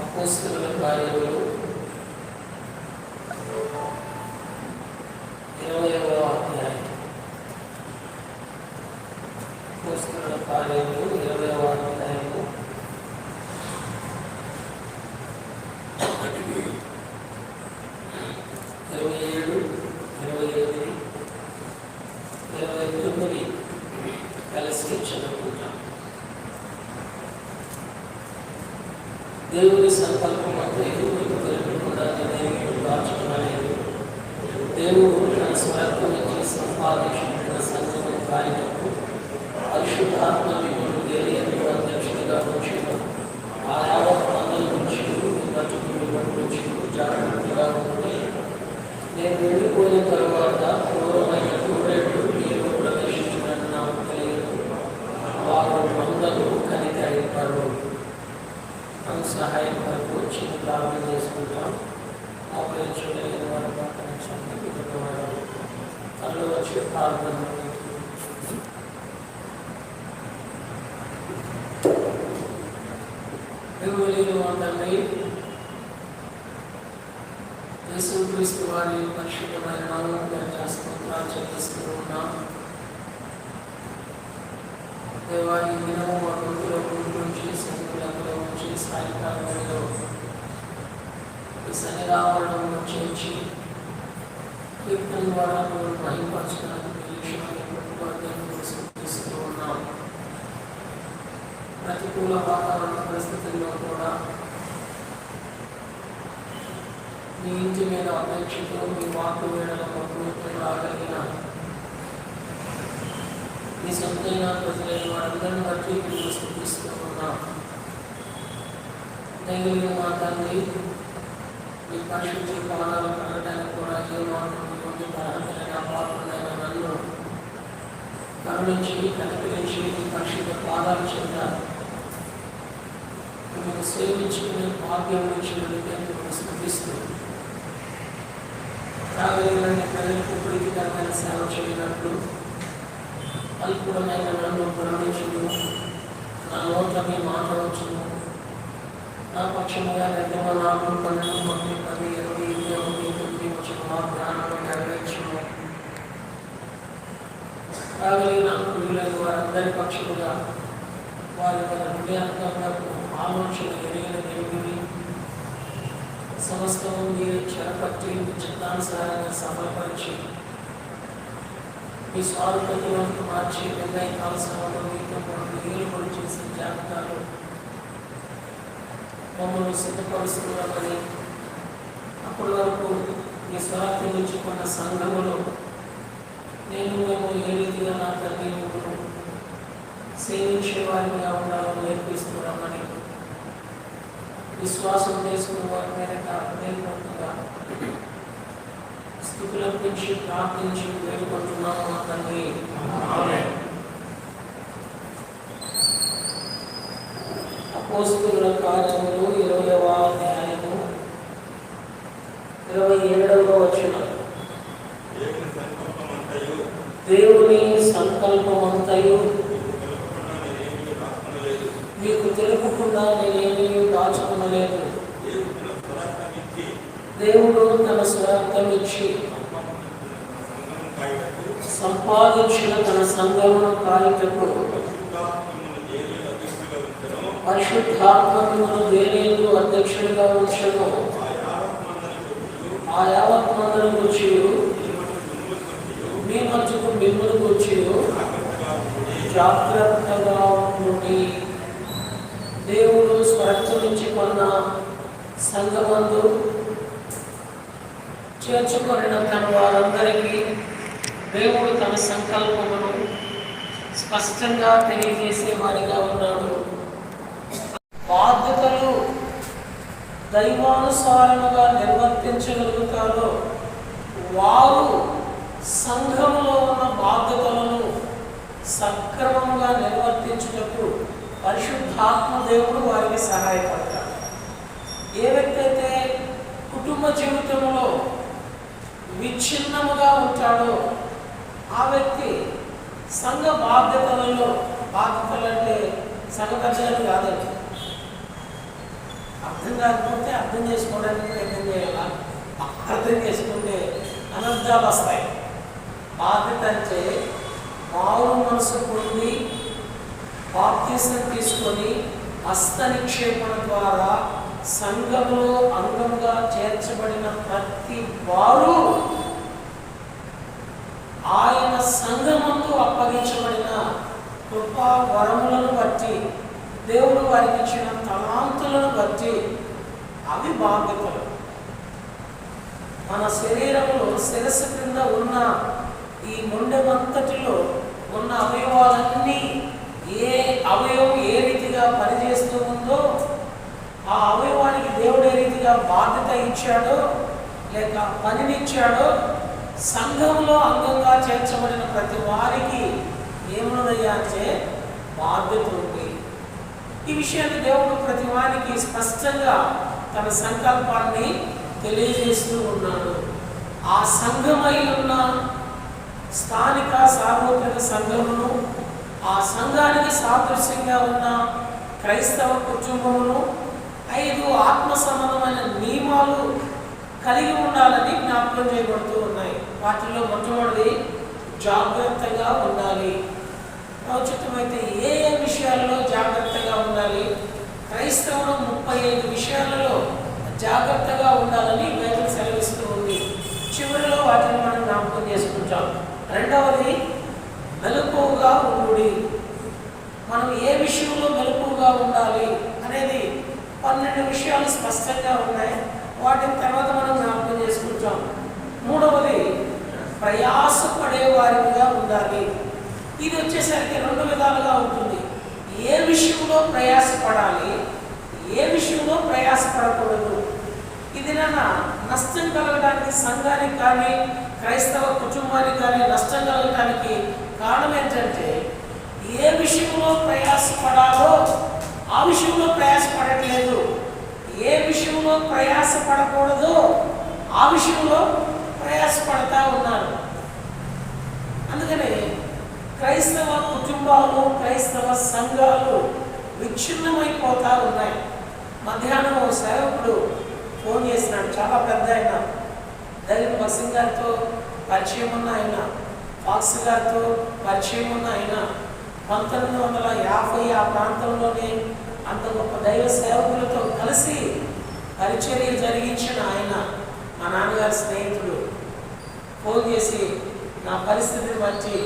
అపోస్తలుల కార్యములు 20వ అధ్యాయం. అపోస్తలుల కార్యములు 20వ అధ్యాయము 27, 28, 29 కలిసి చదువుకుంటాం. దేవుని సంకల్పం అంటే మీకు తెలియకుండా నేను దాచుకునలేదు. దేవుడు తన స్వార్థం నుంచి సంపాదించిన సంఘం కార్యము పరిశుద్ధాత్మ మిమ్మల్ని దేవుని అధ్యక్షుడిగా ఉంచిన ఆయా పనుల నుంచి బతుకుని నుంచి జాగ్రత్తగా ఉండి నేను వెళ్ళిపోయిన తర్వాత క్రూరమైన కూరేళ్ళు మీరు ప్రవేశించినట్టు నాకు తెలియదు. వారు మందలు కనికరిస్తారు. మనం సహాయం వరకు చిన్న ప్రార్థన చేసుకుంటాం. మోకరించలేని వారు మోకరించండి. పెద్దవారు కళ్ళు వచ్చే ప్రార్థన తండ్రి, యేసుక్రీస్తు వారి పరిశుద్ధమైన నామములో స్తోత్రాలు చెల్లిస్తూ ఉన్నాం. దేవా, ఈ దినము మా గురువుల నుంచి సంఘులంలో నుంచి సాయంకాలంలో ఈ శనిరావరణంలో చేర్చి కీర్తన ద్వారా మహిమపరచడానికి సూచిస్తూ ఉన్నాం. ప్రతికూల వాతావరణ పరిస్థితుల్లో కూడా మీ ఇంటి మీద అపేక్షతో మీ వాకు వేళల ప్రభుత్వం రాగలిగిన మీ సొంతైన ప్రజలైన వారందరిని బట్టి మీరు స్థుతిస్తూ ఉన్నాం. దైవమైన మా తండ్రి, మీ పరిశుద్ధి పాదాలు కలగడానికి కూడా ఏ మాటలు బలహీనమైన పాత్రలైన నన్ను కరుణించి కనికరించి మీ పరిశుద్ధ పాదాలు చెంద మిమ్మల్ని సేవించుకునే భాగ్యం నుంచి మిమ్మల్ని స్థుతిస్తూ రాగలిగిన ప్రజలకు ప్రీతికరమైన సేవ చేయనట్లు అల్పుడమైన నన్ను గమనించును. నా నోట మీ మాట్లాడవచ్చును. నా పక్షముగా నిర్గమ 4, 12, 10, 20, 21 వచ్చిన మా జ్ఞానాన్ని నెరవేర్చును. రాగలిగిన ప్రియులైన వారందరి పక్షముగా వారి యొక్క హృదయాంతరకు ఆలోచన ఎరిగిన దేవుడిని సమస్తము మీరు చెరపట్టి చిత్తానుసారంగా సఫలపరిచి మీ స్వార్థతలను మార్చి నిర్ణయ కాలసభలో మీతో ఏలుబడి చేసిన జాబితాలు మమ్మల్ని సిద్ధపరుస్తున్నామని, అప్పటి వరకు మీ స్వార్థం నుంచి కొన్న సంఘములో నేను మేము ఏ రీతిగా నా తల్లి సేవించే వారిగా ఉండాలని నేర్పిస్తున్నామని విశ్వాసం చేసుకున్న వారి మీద నేర్పడుతుందా స్థుతులర్పించి ప్రార్థించి వేడుకుంటున్నాము మా తండ్రి. అపోస్తలుల కార్యములు 20వ అధ్యాయము 27వ వచనం. దేవుని సంకల్పమంతయు మీకు తెలుపకుండా నేనేమీ దాచుకునలేదు. దేవుడు తన స్వార్థం ఇచ్చి సంపాదించిన తన సంఘమును కాయుటకు పరిశుద్ధాత్మను వేరేందు అధ్యక్షుడిగా ఉంచను. ఆ యావత్ మందరం వచ్చి మీ మధ్యకు మిమ్మల్ని వచ్చి జాగ్రత్తగా ఉండి దేవుడు స్వరక్షించి కొన్న సంఘమందు చేర్చుకొనిన తన వారందరికీ దేవుడు తన సంకల్పమును స్పష్టంగా తెలియజేసేవాడిగా ఉన్నాడు. బాధ్యతలు దైవానుసారముగా నిర్వర్తించగలుగుతారో వారు సంఘములో ఉన్న బాధ్యతలను సక్రమంగా నిర్వర్తించుటకు పరిశుద్ధాత్మ దేవుడు వారికి సహాయపడతాడు. ఏ వ్యక్తి అయితే కుటుంబ జీవితంలో విచ్ఛిన్నముగా ఉంటాడో ఆ వ్యక్తి సంఘ బాధ్యతలు అంటే సంఘ పెద్దలని కాదండి. అర్థం కాకపోతే అర్థం చేసుకోవడానికి ప్రయత్నం చేయాలా, అర్థం చేసుకుంటే అనర్థాలు వస్తాయి. బాధ్యత అంటే మారు మనసు పొంది బాప్తిసం తీసుకొని హస్త నిక్షేపణ ద్వారా సంఘంలో అంగంగా చేర్చబడిన ప్రతి వారు ఆయన సంఘమందు అప్పగించబడిన కృపా వరములను బట్టి, దేవుడు వారికి ఇచ్చిన తలాంతులను బట్టి అవి బాధ్యతలు. మన శరీరంలో శిరస్సు క్రింద ఉన్న ఈ మొండెమంతటిలో ఉన్న అవయవాలన్నీ ఏ అవయవం ఏ రీతిగా పనిచేస్తూ ఉందో, ఆ అవయవానికి దేవుడు ఏ రీతిగా బాధ్యత ఇచ్చాడో లేక పనినిచ్చాడో, సంఘంలో అంగంగా చేర్చబడిన ప్రతి వారికి ఏమున్నదయ్యా అంటే బాధ్యత ఉంది. ఈ విషయాన్ని దేవుడు ప్రతి వారికి స్పష్టంగా తన సంకల్పాన్ని తెలియజేస్తూ ఉన్నాడు. ఆ సంఘమై ఉన్న స్థానిక సార్వత్రిక సంఘమును, ఆ సంఘానికి సాదృశ్యంగా ఉన్న క్రైస్తవ కుటుంబమును 5 ఆత్మ సంబంధమైన నియమాలు కలిగి ఉండాలని జ్ఞాపకం చేయబడుతూ ఉన్నాయి. వాటిలో మొట్టమొదటిది జాగ్రత్తగా ఉండాలి. ఉచితమైతే ఏ విషయాల్లో జాగ్రత్తగా ఉండాలి? క్రైస్తవులు 35 విషయాలలో జాగ్రత్తగా ఉండాలని బైబిల్ సెలవిస్తూ ఉంది. చివరిలో వాటిని మనం జ్ఞాపకం చేసుకుంటాం. రెండవది మెలకువగా ఉండుడి. మనం ఏ విషయంలో మెలకువగా ఉండాలి అనేది 12 విషయాలు స్పష్టంగా ఉన్నాయి. వాటిని తర్వాత మనం జ్ఞాపకం చేసుకుంటాం. మూడవది ప్రయాసపడే వారిగా ఉండాలి. ఇది వచ్చేసరికి 2 విధాలుగా ఉంటుంది. ఏ విషయంలో ప్రయాసపడాలి, ఏ విషయంలో ప్రయాసపడకూడదు. ఇది నష్టం కలగడానికి సంఘానికి కానీ క్రైస్తవ కుటుంబానికి కానీ నష్టం కలగడానికి కారణం ఏంటంటే, ఏ విషయంలో ప్రయాసపడాలో ఆ విషయంలో ప్రయాసపడట్లేదు, ఏ విషయంలో ప్రయాసపడకూడదో ఆ విషయంలో ప్రయాసపడతా ఉన్నారు. అందుకని క్రైస్తవ కుటుంబాలు, క్రైస్తవ సంఘాలు విచ్ఛిన్నమైపోతా ఉన్నాయి. మధ్యాహ్నం సేవకుడు ఫోన్ చేసినాడు. చాలా పెద్ద ఆయన, దళిత బసింగ్ గారితో పరిచయం ఉన్న ఆయన, ఫాక్స్ గారితో పరిచయం ఉన్న ఆయన, 1950 ఆ ప్రాంతంలోనే అంత గొప్ప దైవ సేవకులతో కలిసి పరిచర్య జరిగించిన ఆయన, మా నాన్నగారి స్నేహితుడు. ఫోన్ చేసి నా పరిస్థితిని బట్టి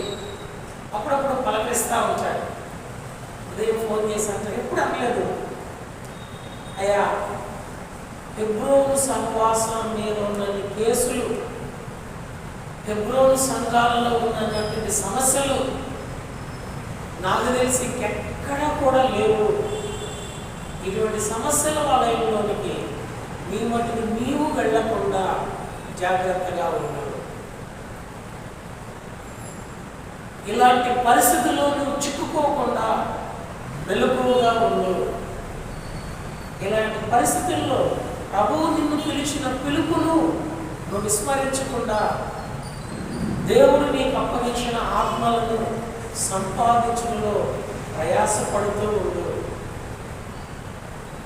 అప్పుడప్పుడు పలకరిస్తూ ఉంటాడు. ఉదయం ఫోన్ చేసి అంటాడు, ఎప్పుడు అనలేదు, అయ్యా హెబ్రోను సహవాసం మీద ఉన్న కేసులు, హెబ్రోను సంఘాలలో ఉన్నటువంటి సమస్యలు నాకు తెలిసి ఎక్కడా కూడా లేవు. ఇటువంటి సమస్యల వలయంలోనికి నీ మటుకు నీవు వెళ్ళకుండా జాగ్రత్తగా ఉన్నాడు. ఇలాంటి పరిస్థితుల్లో నువ్వు చిక్కుకోకుండా మెలకువగా ఉండు. ఇలాంటి పరిస్థితుల్లో ప్రభువు నిన్ను పిలిచిన పిలుపును నువ్వు విస్మరించకుండా దేవుడు నీకు అప్పగించిన ఆత్మలను సంపాదించడంలో ప్రయాసపడుతూ ఉండు.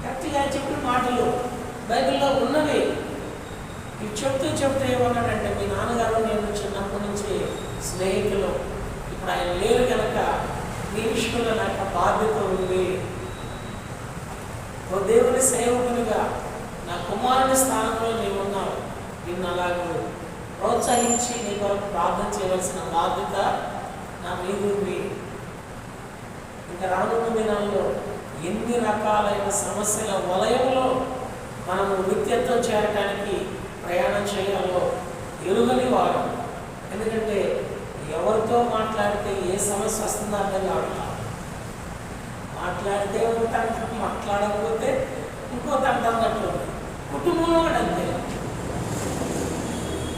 గట్టిగా చెప్పిన మాటలు బైబిల్లో ఉన్నవి. ఇవి చెప్తూ ఏమన్నాడంటే, మీ నాన్నగారు నేను చిన్నప్పటి నుంచి స్నేహితులు, ఇప్పుడు ఆయన లేరు కనుక నీ విషయంలో నాకు బాధ్యత ఉంది. ఓ దేవుని సేవకునిగా నా కుమారుని స్థానంలో నీవు ఉన్నావు. నిన్ను అలాగూ ప్రోత్సహించి నీ కొరకు ప్రార్థన చేయవలసిన బాధ్యత నా మీద ఉంది. ఇంకా రానున్న దినాల్లో ఎన్ని రకాలైన సమస్యల వలయంలో మనము నిత్యత్వం చేరడానికి ప్రయాణం చేయాలో ఎరుగని వారు. ఎందుకంటే ఎవరితో మాట్లాడితే ఏ సమస్య వస్తుందో అర్థం కావట్లేదు. మాట్లాడితే ఒకటి, మాట్లాడకపోతే ఇంకో అన్నట్లు. కుటుంబంలో కూడా అంతే.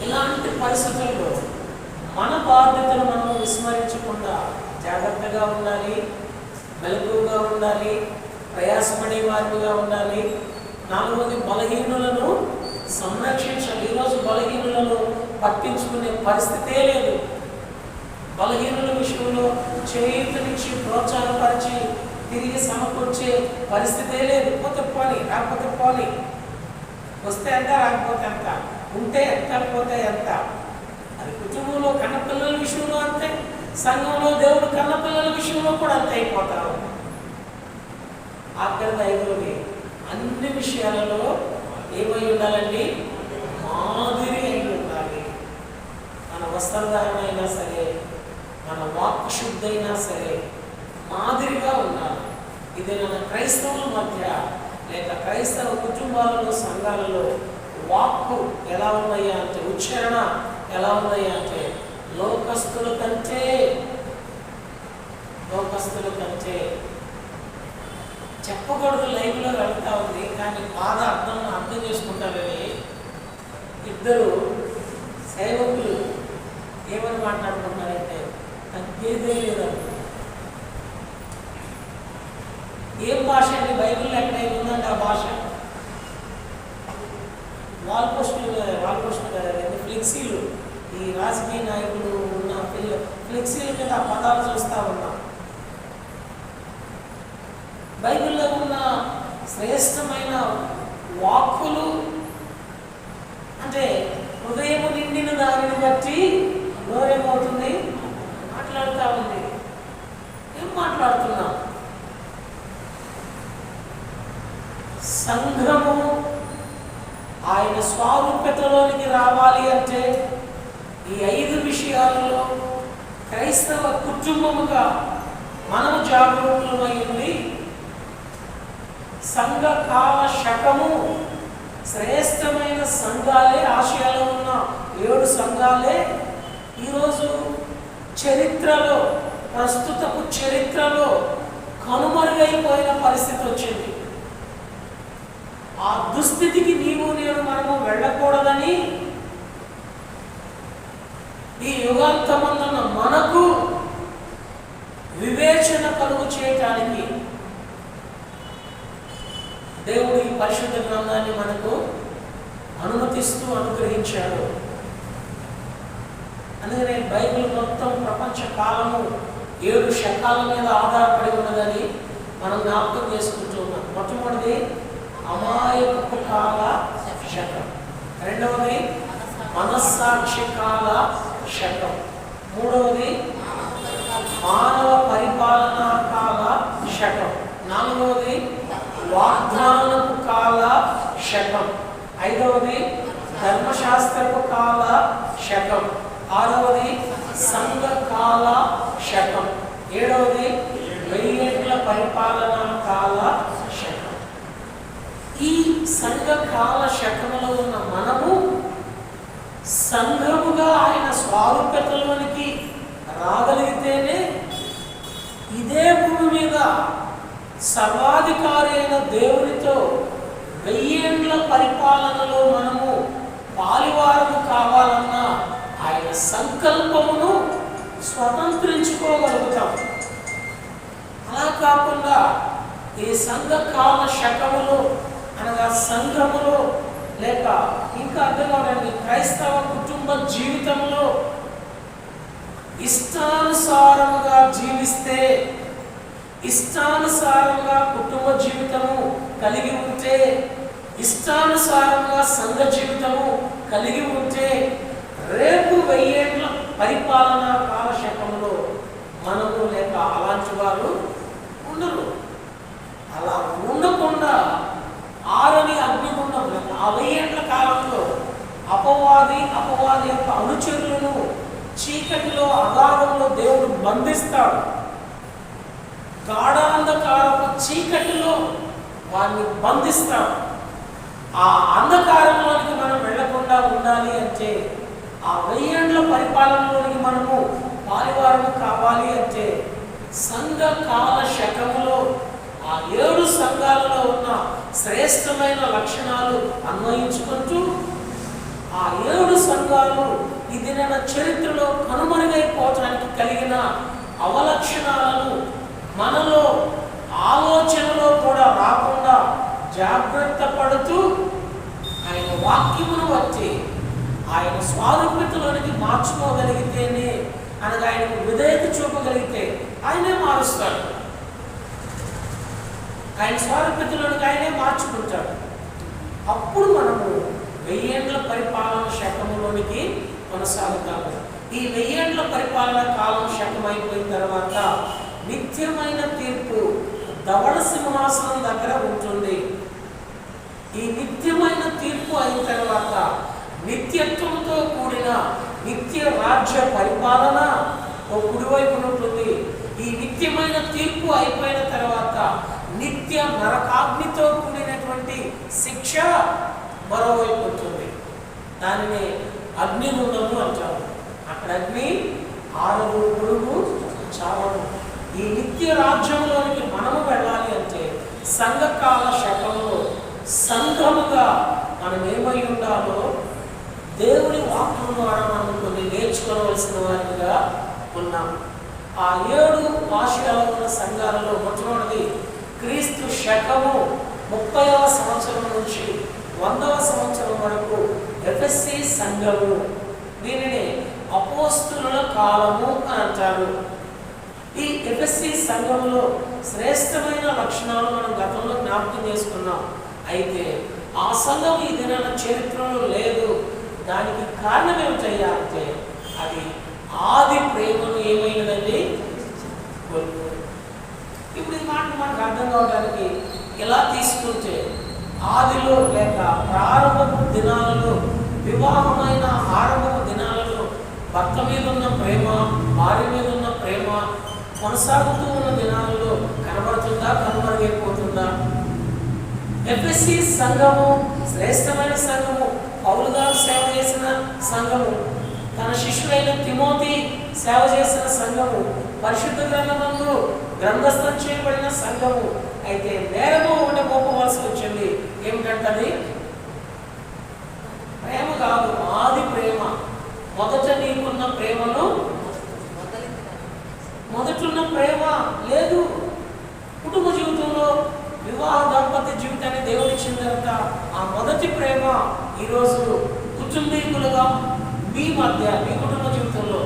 ఇలాంటి పరిస్థితుల్లో మన బాధ్యతను మనం విస్మరించకుండా జాగ్రత్తగా ఉండాలి, మెలకువగా ఉండాలి, ప్రయాసపడే వారిగా ఉండాలి. 4వది బలహీనులను సంరక్షించాలి. ఈరోజు బలహీనులను పట్టించుకునే పరిస్థితే లేదు. బలహీనుల విషయంలో చేయూతనిచ్చి ప్రోత్సాహపరిచి తిరిగి సమకూర్చే పరిస్థితే లేదు. పోతే పోని, రాకపోతే పోని, వస్తే ఎంత రాకపోతే ఎంత, ఉంటే ఎంత పోతే ఎంత. అది కుటుంబంలో కన్నపిల్లల విషయంలో అంతే, సంఘంలో దేవుడు కన్నపిల్లల విషయంలో కూడా అంతే అయిపోతారు. ఆఖరి ఐదులోని అన్ని విషయాలలో ఏమై ఉండాలండి? మాదిరి అయి ఉండాలి. మన వస్త్రధారణ అయినా సరే, మన వాక్ శుద్ధి అయినా సరే మాదిరిగా ఉండాలి. ఇది మన క్రైస్తవుల మధ్య లేక క్రైస్తవ కుటుంబాలలో సంఘాలలో వాక్కు ఎలా ఉన్నాయా అంటే, ఉచ్చారణ ఎలా ఉన్నాయా అంటే లోకస్తుల కంటే చెప్పకూడదు. లైవ్లో వెళ్తా ఉంది కానీ బాధ అర్థం చేసుకుంటారని ఇద్దరు సేవకులు ఏమని మాట్లాడుకుంటారంటే తగ్గేదే లేదండి. ఏం భాష అండి? బైబిల్లో ఎక్కడైనా ఉందండి ఆ భాష? వాల్ పోస్టులు ఫ్లెక్సీలు, ఈ రాజకీయ నాయకులు ఉన్న ఫ్లెక్సీల మీద ఆ పదాలు చూస్తూ ఉన్నాం. బైబిల్లో ఉన్న శ్రేష్టమైన వాక్కులు అంటే హృదయము నిండిన దానిని బట్టి నోరేమవుతుంది? మాట్లాడుతూ ఉంది. ఏం మాట్లాడుతున్నాం? సంఘము ఆయన స్వారూప్యతలోనికి రావాలి అంటే ఈ 5 విషయాలలో క్రైస్తవ కుటుంబముగా మనము జాగరూకులమై ఉండి సంఘ కాల శకము శ్రేష్టమైన సంఘాలే, ఆసియాలో ఉన్న 7 సంఘాలే ఈరోజు చరిత్రలో, ప్రస్తుతపు చరిత్రలో కనుమరుగైపోయిన పరిస్థితి వచ్చింది. ఆ దుస్థితికి మనము వెళ్ళకూడదని ఈ యుగాంతమందున్న మనకు వివేచన కలుగు చేయటానికి దేవుడు ఈ పరిశుద్ధ గ్రంథాన్ని మనకు అనుమతిస్తూ అనుగ్రహించాడు. అందుకనే బైబిల్ మొత్తం ప్రపంచ కాలము 7 శకాల మీద ఆధారపడి ఉన్నదని మనం జ్ఞాపకం చేసుకుంటూ ఉన్నాం. మొట్టమొదటిది అమాయకపు కాల శకం, రెండవది మనస్సాక్షి కాల శకం, మూడవది మానవ పరిపాలన కాల శకం, నాలుగవది వాగ్దానపు కాల శకం, ఐదవది ధర్మశాస్త్రపు కాల శకం, ఆరవది సంఘ కాల శకం, ఏడవది 1000 ఏళ్ల పరిపాలన కాల శకం. ఈ సంఘ కాల శకములో ఉన్న మనము సంఘముగా ఆయన స్వారూప్యతలోనికి రాగలిగితేనే ఇదే భూమి మీద సర్వాధికారి అయిన దేవునితో 1000 ఏళ్ల పరిపాలనలో మనము పాలివారము కావాలన్న ఆయన సంకల్పమును స్వతంత్రించుకోగలుగుతాం. అలా కాకుండా ఈ సంఘ కాల శకములో అనగా సంఘములో లేక ఇంకా అర్థం కావడానికి క్రైస్తవ కుటుంబ జీవితంలో ఇష్టానుసారముగా జీవిస్తే, ఇష్టానుసారంగా కుటుంబ జీవితము కలిగి ఉంటే, ఇష్టానుసారంగా సంఘ జీవితము కలిగి ఉంటే రేపు 1000 ఏళ్ల పరిపాలన కాలశకంలో మనము లేక అలాంటి వారు ఉండరు. అలా ఉండకుండా ఆరని అగ్నిగుండం ఆ 1000 ఏళ్ల కాలంలో అపవాది యొక్క అనుచరులను చీకటిలో అగాధంలో దేవుడు బంధిస్తాడు. గాఢాంధకారపు చీకటిలో వారిని బంధిస్తాడు. ఆ అంధకారంలోనికి మనం వెళ్లకుండా ఉండాలి అంటే, ఆ 1000 ఏళ్ల పరిపాలనలోనికి మనము పాలివారము కావాలి అంటే సంఘ కాల శకములో ఆ 7 సంఘాలలో ఉన్న శ్రేష్టమైన లక్షణాలు అన్వయించుకుంటూ ఆ 7 సంఘాలు ఈ దిన చరిత్రలో కనుమరుగైపోవటానికి కలిగిన అవలక్షణాలను మనలో ఆలోచనలో కూడా రాకుండా జాగ్రత్త పడుతూ ఆయన వాక్యమును వచ్చి ఆయన స్వారూప్యతలోనికి మార్చుకోగలిగితేనే అనగా ఆయనకు విధేయత చూపగలిగితే ఆయనే మారుస్తాడు. ఆయన స్వారూప్యతలోనికి ఆయనే మార్చుకుంటాడు. అప్పుడు మనము 1000 ఏండ్ల పరిపాలన శకములోనికి కొనసాగుతాము. ఈ 1000 ఏండ్ల పరిపాలన కాలం శకం అయిపోయిన తర్వాత నిత్యమైన తీర్పు ధవళ సింహాసనం దగ్గర ఉంటుంది. ఈ నిత్యమైన తీర్పు అయిన తర్వాత నిత్యత్వంతో కూడిన నిత్య రాజ్య పరిపాలన ఒక కుడివైపున ఉంటుంది. ఈ నిత్యమైన తీర్పు అయిపోయిన తర్వాత నిత్య నరకాగ్నితో కూడినటువంటి శిక్ష మరోవైపు ఉంటుంది. దానిని అగ్నిగుండము అంటారు. అక్కడ అగ్ని ఆరదు, పురుగు చావదు. ఈ నిత్య రాజ్యంలోనికి మనము వెళ్ళాలి అంటే సంఘకాల శకంలో సంఘముగా మనం ఏమై ఉండాలో దేవుని వాక్యం ద్వారా మనం కొన్ని నేర్చుకోవలసిన వారిగా ఉన్నాం. ఆ 7 ఆసియాలో ఉన్న సంఘాలలో మొట్టమొదటిది క్రీస్తు శకము 30వ సంవత్సరం నుంచి 100వ సంవత్సరం వరకు ఎఫెసీ సంఘము. దీనిని అపోస్తుల కాలము అని అంటారు. ఈ ఎఫెసీ సంఘంలో శ్రేష్టమైన లక్షణాలు మనం గతంలో జ్ఞాపకం చేసుకున్నాం. అయితే ఆ సంఘం ఈ దినాన చరిత్రలో లేదు. దానికి కారణం ఏమిటయ్యా అంటే అది ఆది ప్రేమను ఏమైనదండి కోల్పోయింది. ఇప్పుడు ఈ మాట మనకు అర్థం కావడానికి ఎలా తీసుకుంటే ఆదిలో లేక ప్రారంభపు దినాలలో, వివాహమైన ఆరంభపు దినాలలో భర్త మీద ఉన్న ప్రేమ, భార్య మీద ఉన్న ప్రేమ కొనసాగుతూ ఉన్న దినాలలో కనబడుతుందా, కనుమరుగైపోతుందా? ఎఫెసీ సంఘము శ్రేష్టమైన సంఘము, పౌలు గారు సేవ చేసిన సంఘము, తన శిష్యుడైన తిమోతి సేవ చేసిన సంఘము, పరిశుద్ధ గ్రంథమందు గ్రంథస్థం చేయబడిన సంఘము. అయితే నేరము ఒకటి మోపవలసి వచ్చింది. ఏమిటంటది? ప్రేమ కాదు, ఆది ప్రేమ. మొదట నీకున్న ప్రేమను మొదటున్న ప్రేమ లేదు. కుటుంబ జీవితంలో వివాహ దాంపత్య జీవితాన్ని దేవుడు ఇచ్చిన తర్వాత ఆ మొదటి ప్రేమ ఈరోజు కుటుంబీకులుగా మీ మధ్య, మీ కుటుంబ జీవితంలో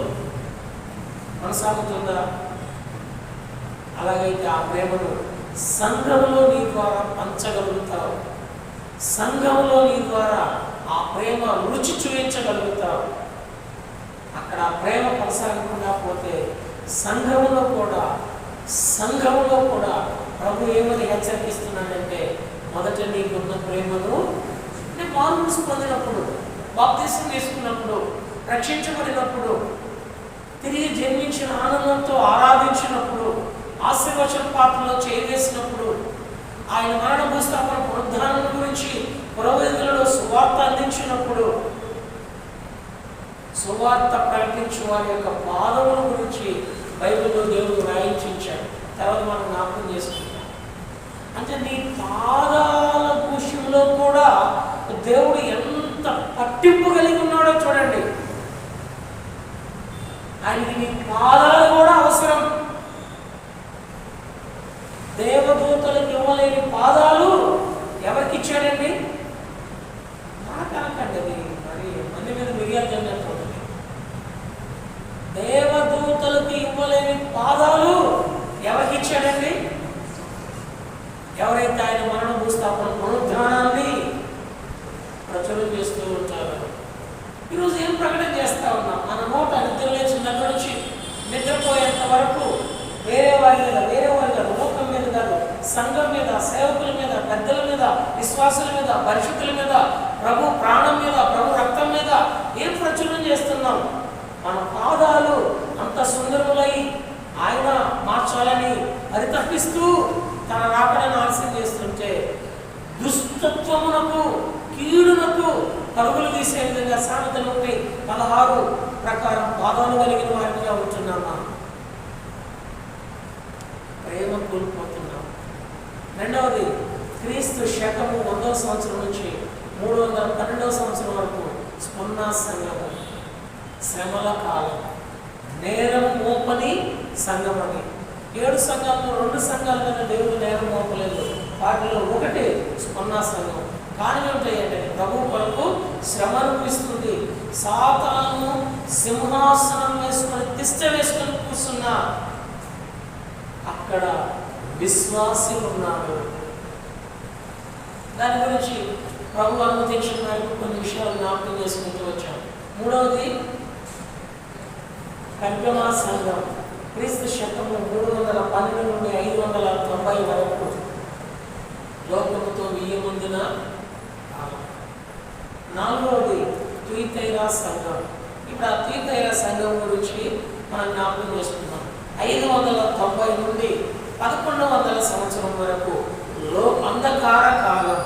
కొనసాగుతుందా? అలాగైతే ఆ ప్రేమను సంఘంలో నీ ద్వారా పంచగలుగుతావు. సంఘంలో నీ ద్వారా ఆ ప్రేమ రుచి చూపించగలుగుతావు. అక్కడ ఆ ప్రేమ కొనసాగకుండా పోతే సంఘంలో కూడా ప్రభు ఏమని హెచ్చరిస్తున్నాడంటే మొదట నీకున్న ప్రేమను, అంటే మారుమనసు పొందినప్పుడు, బాప్తిసం తీసుకున్నప్పుడు, రక్షించబడినప్పుడు, తిరిగి జన్మించిన ఆనందంతో ఆరాధించినప్పుడు, ఆశీర్వచన పాత్రలో చేయవేసినప్పుడు, ఆయన మరణ భూస్థాపన పునరుద్ధానం గురించి పురోవేదులలో సువార్త అందించినప్పుడు, సువార్త ప్రకటించు వారి యొక్క పాదముల గురించి బైబిల్లో దేవుడు రాయించాడు. తర్వాత మనం జ్ఞాపకం చేసుకుంటాం. అంటే నీ పాదాల విషయంలో కూడా దేవుడు ఎంత పట్టింపు కలిగి ఉన్నాడో చూడండి. ఆయనకి నీ పాదాలు కూడా అవసరం. దేవదూతలకు ఇవ్వలేని పాదాలు ఎవరికి ఇచ్చాడండి? మనకనకండి. అది మరి మంది మీద మిరియాలు జరుగుతుంది. దేవదూతలకు ఇవ్వలేని పాదాలు ఎవరికి ఇచ్చాడండి? ఎవరైతే ఆయన మరణ భూస్థాపన పునరుద్ధానాన్ని ప్రచురం చేస్తూ ఉంటారు. ఈరోజు ఏం ప్రకటన చేస్తా ఉన్నాం? మన నోట నిద్ర లేచిన దగ్గర నుంచి నిద్రపోయేంత వరకు వేరే వారి మీద, లోకం మీద కాదు, సంఘం మీద, సేవకుల మీద, పెద్దల మీద, విశ్వాసుల మీద, పరిశుద్ధుల మీద, ప్రభు ప్రాణం మీద, ప్రభు రక్తం మీద ఏం ప్రచురం చేస్తున్నాం? మన పాదాలు అంత సుందరములై ఆయన మార్చాలని పరితపిస్తూ తన రాకడను ఆలస్యం చేస్తుంటే దుష్టత్వమునకు, కీడునకు పరుగులు తీసే విధంగా సామెత 1:16 ప్రకారం పాదాలు కలిగిన వారిగా ఉంటున్నామా? ప్రేమ కోల్పోతున్నాం. రెండవది, క్రీస్తు శకము 100వ సంవత్సరం నుంచి 312వ సంవత్సరం వరకు స్పందన సంఘము, శ్రమల కాలం, నేరం మోపని సంఘమని. 7 సంఘాల్లో 2 సంఘాల మీద దేవుడు నేరం మోపలేదు. వాటిలో ఒకటి స్పందన సంఘం. కానీ ఏమిటంటే ప్రభు కొరకు శ్రమ అనిపిస్తుంది, సాతాను సింహాసనం వేసుకొని తిష్ట వేసుకొని కూర్చున్నా అక్కడ విశ్వాసి ఉన్నాడు. దాని గురించి ప్రభు అనుమతించిన మేరకు కొన్ని విషయాలు జ్ఞాపకం చేసుకుంటూ వచ్చాం. మూడవది పెర్గమా సంఘం క్రీస్తు శకము 312 నుండి 590 వరకు లోకముతో వెయ్యముందున. నాలుగవది తుయతైరా సంఘం. ఇప్పుడు ఆ తుయతైరా సంఘం గురించి మనం జ్ఞాపకం చేసుకున్నాం. 590 నుండి 1100 సంవత్సరం వరకు అంధకార కాలం.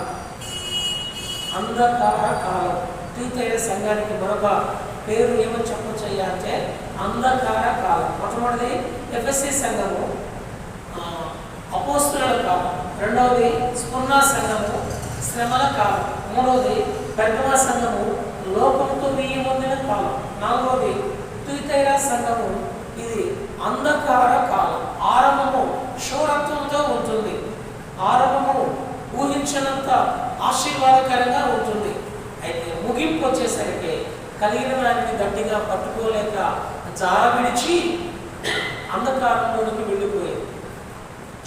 తుయతైరా సంఘానికి మరొక పేరు ఏమని చెప్పొచ్చయ్యా అంటే అంధకార కాలం. మొట్టమొదటిది ఎఫెసీ సంఘము, అపోస్తుల కాలం. రెండవది స్పుర్నా సంఘము, శ్రమల కాలం. మూడవది పెర్గమా సంఘము, లోకంతో వెయ్యముందిన కాలం. నాలుగవది తుయతైరా సంఘము, ఇది అంధకార కాలం. ఆరంభము శూరత్వంతో ఉంటుంది. ఆరంభము ఊహించినంత ఆశీర్వాదకరంగా ఉంటుంది. అయితే ముగింపు వచ్చేసరికి కలిగిన దానిని గట్టిగా పట్టుకోలేక జార విడిచి అంధకారంలోనికి వెళ్ళిపోయింది,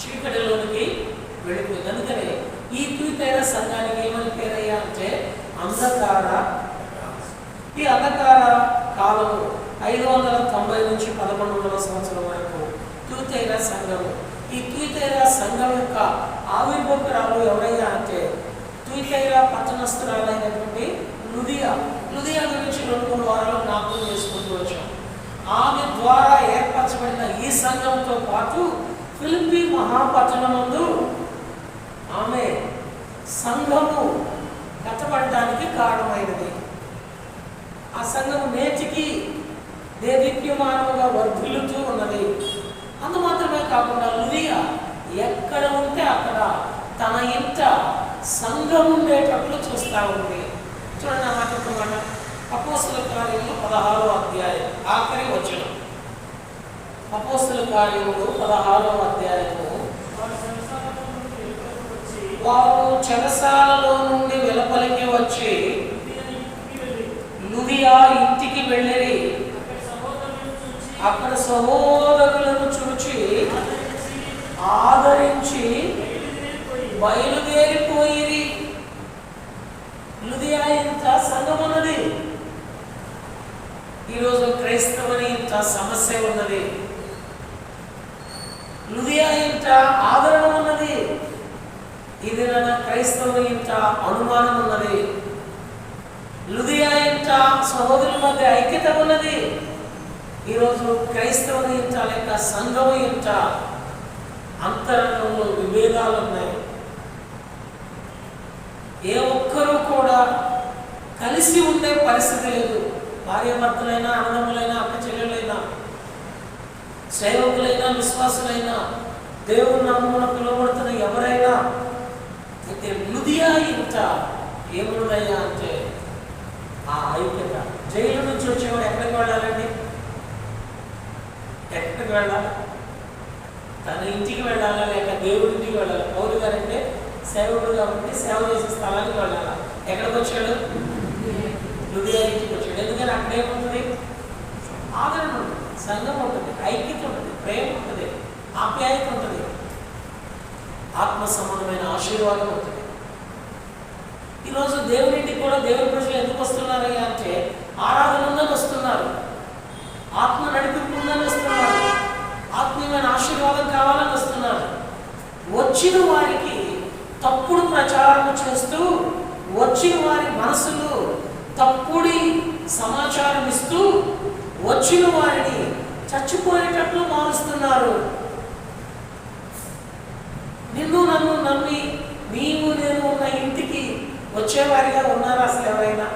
చీకటిలోనికి వెళ్ళిపోయింది. అందుకనే ఈ తుయతైరా సంఘానికి ఏమని పేరయ్యా అంటే అంధకార. ఈ అంధకార కాలము 590 నుంచి 1100 సంవత్సరం వరకు తుయతైరా సంఘము. ఈ తుయతైరా సంఘం యొక్క ఆవిర్భావకురాలు ఎవరయ్యా అంటే తుయతైరా పట్టణస్థురాలైనటువంటి లుదియా గురించి 2-3 వారాలు జ్ఞాపకం చేసుకుంటూ వచ్చాం. ఆమె ద్వారా ఏర్పరచబడిన ఈ సంఘంతో పాటు ఫిలిప్పీ మహాపట్టణమందు ఆమె సంఘము కట్టబడడానికి కారణమైనది. ఆ సంఘం నేటికి దేదీప్యమానముగా వర్ధిల్లుతూ ఉన్నది. అందు మాత్రమే కాకుండా లుదియా ఎక్కడ ఉంటే అక్కడ తన ఇంట సంఘం ఉండేటట్లు చూస్తూ ఉంది. చూడండి ఆ మాట. అపోస్తుల కార్యములు 16వ అధ్యాయం ఆఖరి వచనం. అపోస్తుల కార్యములు 16వ అధ్యాయము. వారు చెరసాలలో నుండి వెలుపలికి వచ్చి లుదియా ఇంటికి వెళ్ళిరి. అక్కడ సహోదరులను చూచి ఆదరించి బయలుదేరిపోయిరి. లుదియా ఇంత సంఘం ఉన్నది. ఈరోజు క్రైస్తవుని ఇంత సమస్య ఉన్నది. లుదియా ఇంత ఆదరణ ఉన్నది. ఇది నా క్రైస్తవుని ఇంత అనుమానం ఉన్నది. లుదియా ఇంత సహోదరుల మధ్య ఐక్యత ఉన్నది. ఈరోజు క్రైస్తవుని ఇంత లేక సంఘము ఇంత అంతరంగంలో విభేదాలు ఉన్నాయి. ఏ ఒక్కరూ కూడా కలిసి ఉండే పరిస్థితి లేదు. భార్యాభర్తలైనా, అన్నదమ్ములైనా, అక్క చెల్లెలైనా, సేవకులైనా, విశ్వాసులైనా, దేవుని నామమున పిలువబడుతున్న ఎవరైనా. అయితే లుదియా ఇంత ఏమున్నదయ్యా అంటే ఆ ఐక్యత. జైలు నుంచి వచ్చేవాడు ఎక్కడికి వెళ్ళాలండి? ఎక్కడికి వెళ్ళాలి? తన ఇంటికి వెళ్ళాలా లేక దేవుడి ఇంటికి వెళ్ళాలి? పౌలు గారంటే సేవకుడు కాబట్టి సేవ చేసే స్థలానికి వెళ్ళాలా. ఎక్కడికి వచ్చాడు? లుదియా ఇంటికి వచ్చాడు. ఎందుకని అక్కడ ఏముంటుంది? ఆదరణ ఉంటుంది, సంఘం ఉంటుంది, ఐక్యత ఉంటుంది, ప్రేమ ఉంటుంది, ఆప్యాయత ఉంటుంది, ఆత్మ సంబంధమైన ఆశీర్వాదం ఉంటుంది. ఈరోజు దేవుడింటికి కూడా దేవుని ప్రజలు ఎందుకు వస్తున్నారయ్యా అంటే ఆరాధన ఉందని వస్తున్నారు, ఆత్మ నడిపింపు ఉందని వస్తున్నారు, ఆత్మీయమైన ఆశీర్వాదం కావాలని వస్తున్నారు. వచ్చిన వారికి తప్పుడు ప్రచారం చేస్తూ, వచ్చిన వారి మనసులు తప్పుడు సమాచారం ఇస్తూ, వచ్చిన వారిని చచ్చిపోయేటట్లు మారుస్తున్నారు. నిన్ను నన్ను నమ్మి నీవు నేను ఉన్న ఇంటికి వచ్చేవారిగా ఉన్నారా అసలు ఎవరైనా?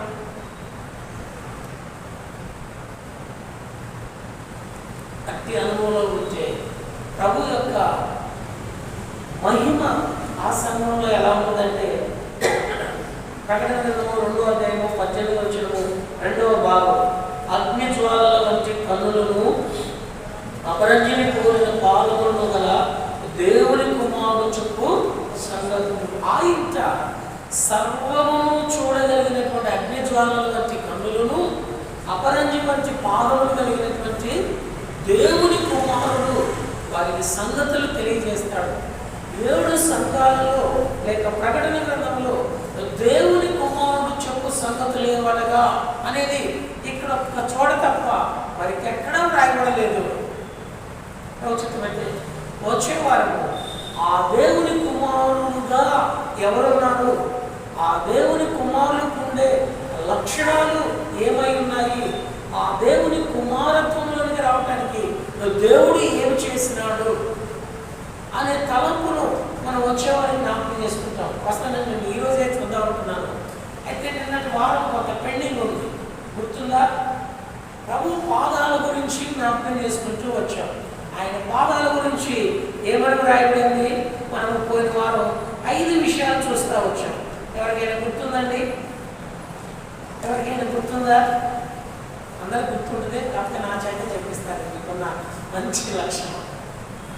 అట్టి అనుభవంలో ఉంటే ప్రభు యొక్క మహిమ ఆ సంఘంలో ఎలా ఉందంటే ప్రకటన గ్రంథము 2వ అధ్యాయము 18వ వచనము 2వ భాగం. అగ్ని జ్వాలల వంటి కన్నులను అపరంజిని కోరిన పాలకులను గల దేవుని కుమారుడు చెప్పు సంగతులు. ఆ ఇంట సర్వమును చూడగలిగినటువంటి అగ్ని జ్వాలల వంటి కన్నులను అపరంజి వంటి పాదములు కలిగినటువంటి దేవుని కుమారుడు వారికి సంగతులు తెలియజేస్తాడు. 7 సంఘాలలో లేక ప్రకటన గ్రంథంలో దేవుని కుమారుడు చెప్పు సంగతులు ఏమనగా అనేది ఇక్కడ ఒక చోట తప్ప మరికి ఎక్కడా రాయబడలేదు. ఉచితమైతే వచ్చే వారము ఆ దేవుని కుమారుడుగా ఎవరున్నారు, ఆ దేవుని కుమారులకు ఉండే లక్షణాలు ఏమై ఉన్నాయి, ఆ దేవుని కుమారత్వంలోనికి రావడానికి దేవుడు ఏమి చేసినాడు అనే తలంపును మనం వచ్చేవారిని జ్ఞాపకం చేసుకుంటాం. వస్తాను నేను ఈరోజే చూద్దాం అనుకున్నాను. అయితే నిన్నటి వారం కొంత పెండింగ్ ఉంది, గుర్తుందా? ప్రభు పాదాల గురించి జ్ఞాపకం చేసుకుంటూ వచ్చాం. ఆయన పాదాల గురించి ఏమని రాయబడింది? మనం పోయిన వారం 5 విషయాలు చూస్తూ వచ్చాం. ఎవరికైనా గుర్తుందండి? ఎవరికైనా గుర్తుందా? అందరూ గుర్తుంటుంది, కాకపోతే నా చేత చెప్పిస్తారు. మీకున్న మంచి లక్షణం.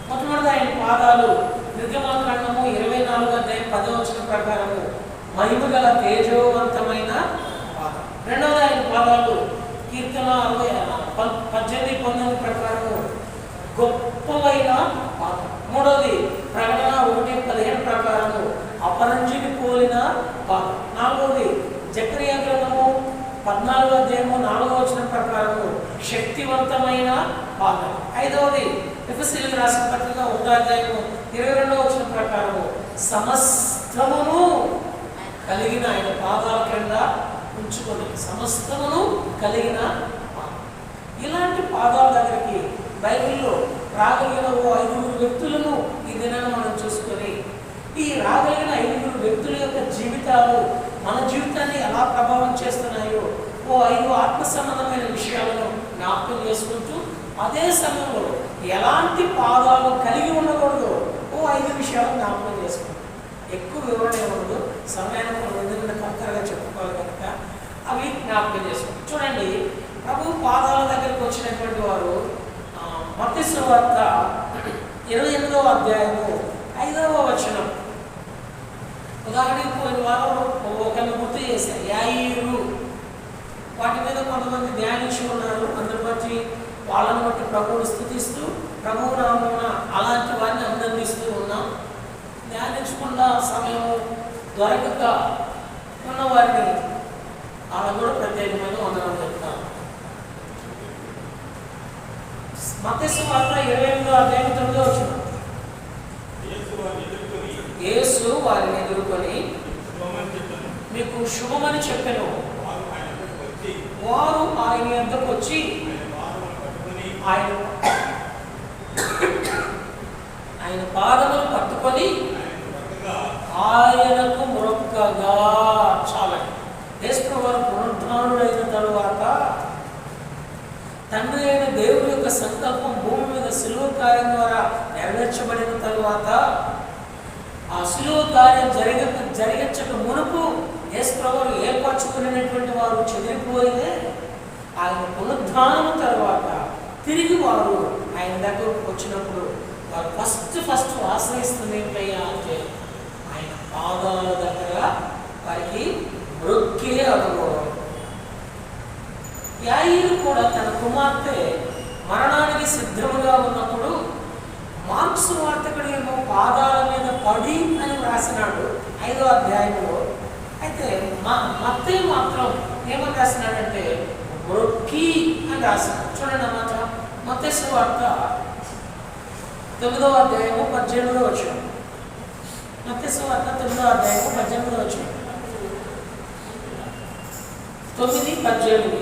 మొట్టమొదటి ఆయన పాదాలు నిర్గమాకాండము 24వ అధ్యాయం 10వ వచనం ప్రకారము మహిమ గల తేజోవంతమైన పాదం. రెండవది ఆయన పాదాలు కీర్తన 18-19 ప్రకారము గొప్పవైన పాదం. మూడవది ప్రకటన 1:15 ప్రకారము అపరంజిని పోలిన పాదం. నాలుగవది జకరియా గ్రంథము 14వ అధ్యాయము 4వ వచనం ప్రకారము శక్తివంతమైన పాదం. ఐదవది ఎఫెసీయులకు రాసిన పత్రిక 1వ అధ్యాయము 22వ వచనం ప్రకారము సమస్తమును కలిగిన ఆయన పాదాల క్రింద ఉంచుకొని సమస్తమును కలిగిన పాదం. ఇలాంటి పాదాల దగ్గరికి బైబిల్లో రాగలిగిన 5 వ్యక్తులను ఈ దినాన్ని మనం చూసుకొని, ఈ రాగలిగిన 5 వ్యక్తుల యొక్క జీవితాలు మన జీవితాన్ని ఎలా ప్రభావం చేస్తున్నాయో 5 ఆత్మ సంబంధమైన విషయాలను జ్ఞాపకం చేసుకుంటూ, అదే సమయంలో ఎలాంటి పాదాలు కలిగి ఉండకూడదు 5 విషయాలు జ్ఞాపకం చేసుకుంటాం. ఎక్కువ వివరణ ఇవ్వకూడదు, సమయానికి ఎందుకంటే కరెక్ట్గా చెప్పుకోవాలి కనుక అవి జ్ఞాపకం చేసుకుంటాం. చూడండి, ప్రభు పాదాల దగ్గరికి వచ్చినటువంటి వారు మత్తయి సువార్త 28వ అధ్యాయము 5వ వచనం. ఉదాహరణకి పోయిన వారు ఒకరిని గుర్తు చేశారు, యాయీరు. వాటి మీద కొంతమంది ధ్యానించి ఉన్నారు. అందరి బట్టి వాళ్ళని బట్టి ప్రభువుని స్థుతిస్తూ ప్రభువు నామమున అలాంటి వారిని అభినందిస్తూ ఉన్నాం. ధ్యానించకుండా సమయం దొరకక ఉన్నవారిని అలా కూడా ప్రత్యేకమైన వందనం చెప్తాను. మత్తయి సువార్త 28వ అధ్యాయం 9వ వచనం. యేసు వారిని ఎదుర్కొని మీకు శుభమని చెప్పెను. వారు ఆయన యొద్దకు వచ్చి ఆయన పాదములు పట్టుకొని ఆయనకు మొక్కగా. చాలండి. యేసు వారు పునరుద్ధానుడైన తరువాత తండ్రి అయిన దేవుడి యొక్క సంకల్పం భూమి మీద సిలువ కార్యం ద్వారా నెరవేర్చబడిన తరువాత ఆ సిలువ కార్యం జరిగించక మునుపు యేసు ప్రభువు ఏర్పరచుకునేటువంటి వారు చెదిరిపోయితే ఆయన పునరుద్ధానం తర్వాత తిరిగి వారు ఆయన దగ్గరకు వచ్చినప్పుడు వారు ఫస్ట్ ఆశ్రయిస్తుంది ఏంటయ్యా అంటే ఆయన పాదాల దగ్గర వారికి మృక్కే అనుభవం. యాయీరు కూడా తన కుమార్తె మరణానికి సిద్ధముగా ఉన్నప్పుడు మార్క్సు వార్తకుడు ఏమో పాదాల మీద పడి అని రాసినాడు 5వ అధ్యాయంలో. అయితే మత్తయి మాత్రం ఏమని రాసినాడంటే మొక్కి అని రాసినాడు. చూడండి అన్నమాట, మత్తయి సువార్త 9వ అధ్యాయము 18వ వచనం. మత్తయి సువార్త 9వ అధ్యాయము 18వ వచనం. 9:18.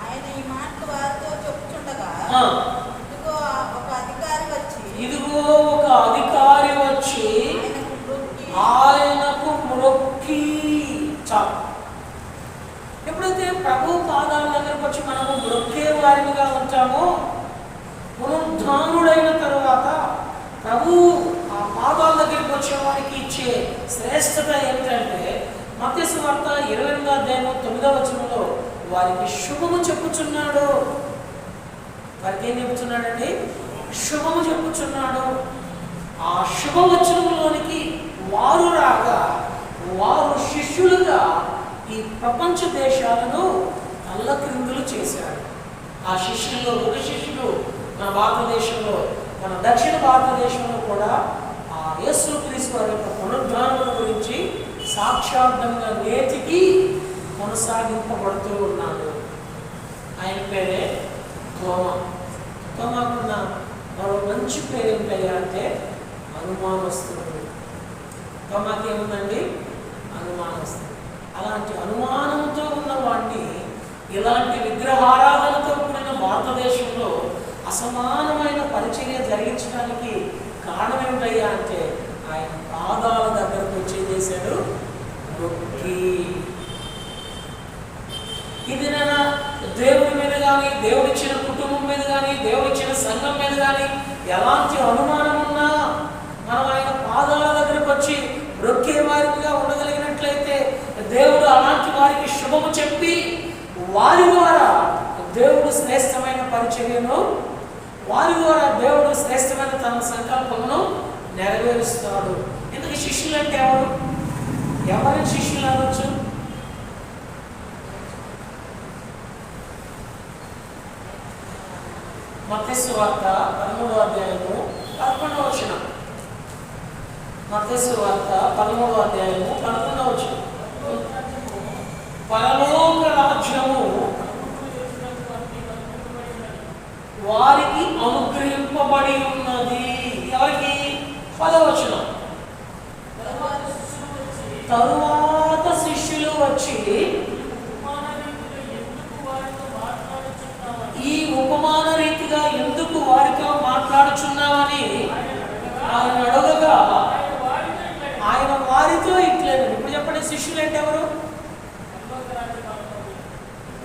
ఆయన ఈ మాట వారితో చెప్పుచుండగా ఇదిగో ఒక అధికారి వచ్చి ఆయనకు మొక్కి. చాలు. ఎప్పుడైతే ప్రభు పాదాల దగ్గరకు వచ్చి మనము మొక్కే వారిగా ఉంటామో పునరుద్ధానుడైన తరువాత ప్రభు ఆ పాదాల దగ్గరికి వచ్చే వారికి ఇచ్చే శ్రేష్టత ఏమిటంటే మత్తయి సువార్త 28వ అధ్యాయం 9వ వచనంలో వారికి శుభము చెప్పుచున్నాడు. వారికి ఏం చెప్పుచున్నాడండి? శుభము చెప్పుచున్నాడు. ఆ శుభవచనంలోనికి వారు రాగా వారు శిష్యులుగా ఈ ప్రపంచ దేశాలను తల్లక్రిందులు చేశాడు. ఆ శిష్యుల్లో ఒక శిష్యుడు మన భారతదేశంలో, మన దక్షిణ భారతదేశంలో కూడా ఆ యేసుక్రీస్తు వారి యొక్క పునరుద్ధానం గురించి సాక్షాత్తంగా నేటికి కొనసాగింపబడుతూ ఉన్నాడు. ఆయన పేరే తోమా. తోమాకున్న మరో మంచి పేరు ఏంటయ్యా అంటే అనుమానస్తుడు. తోమాకి ఏముందండి? అనుమానస్తుడు. అలాంటి అనుమానంతో ఉన్న వాడిని ఇలాంటి విగ్రహారాధనతో కూడిన భారతదేశంలో అసమానమైన పరిచర్య జరిగించడానికి కారణం ఏమిటయ్యా అంటే ఆయన పాదాల దగ్గరకు వచ్చి చేశాడు నొక్కి. ఇది నా దేవుడి మీద కానీ, దేవుడిచ్చిన కుటుంబం మీద కానీ, దేవుడిచ్చిన సంఘం మీద కానీ ఎలాంటి అనుమానం ఉన్నా మనం ఆయన పాదాల దగ్గరకు వచ్చి రొక్కే వారిగా ఉండగలిగినట్లయితే దేవుడు అలాంటి వారికి శుభము చెప్పి వారి ద్వారా దేవుడు శ్రేష్టమైన పరిచర్యను, వారి ద్వారా దేవుడు శ్రేష్టమైన తన సంకల్పమును నెరవేరుస్తాడు. ఎందుకు శిష్యులు అంటే ఎవరు? ఎవరిని శిష్యులు అనొచ్చు? మత్తయి సువార్త 13వ అధ్యాయము 11వ వచనం. మత్తయి సువార్త 13వ అధ్యాయము 11వ వచనం. పరలోక రాజ్యము వారికి అనుగ్రహింపబడి ఉన్నది. ఎవరికి? 10వ వచనం. తరువాత శిష్యులు వచ్చి ఈ ఉపమాన రీతిగా ఎందుకు వారితో మాట్లాడుచున్నామని ఆయన అడగగా ఆయన వారితో ఇట్లేదు. ఇప్పుడు చెప్పండి, శిష్యులు అంటే ఎవరు?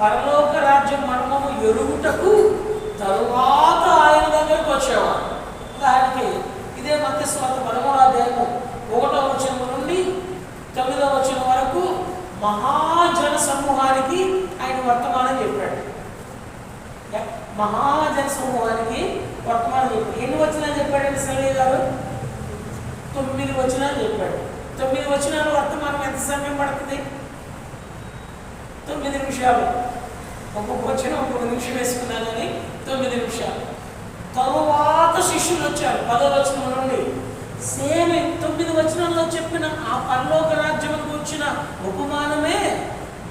పరలోక రాజ్యం మర్మము ఎరుగుటకు తరువాత ఆయన దగ్గరకు వచ్చేవాడు. దానికి ఇదే మత్తయి సువార్త 13వ అధ్యాయము 1వ వచనం నుండి 9వ వచనం వరకు మహాజన సమూహానికి ఆయన వర్తమానం చెప్పాడు. మహాజన సమూహానికి వర్తమానం చెప్పాడు. ఎన్ని వచనాలు చెప్పాడండి సలహే గారు? 9 వచనాలు చెప్పాడు. 9 వచనాలు వర్తమానం ఎంత సమయం పడుతుంది? 9 నిమిషాలు. ఒక్కొక్క వచనం ఒక్కొక్క నిమిషం వేసుకున్నా కానీ 9 నిమిషాలు. తరువాత శిష్యులు వచ్చారు 10వ వచనం నుండి. సేమ్ 9 వచనంలో చెప్పిన ఆ పరలోక రాజ్యం వచ్చిన ఉపమానమే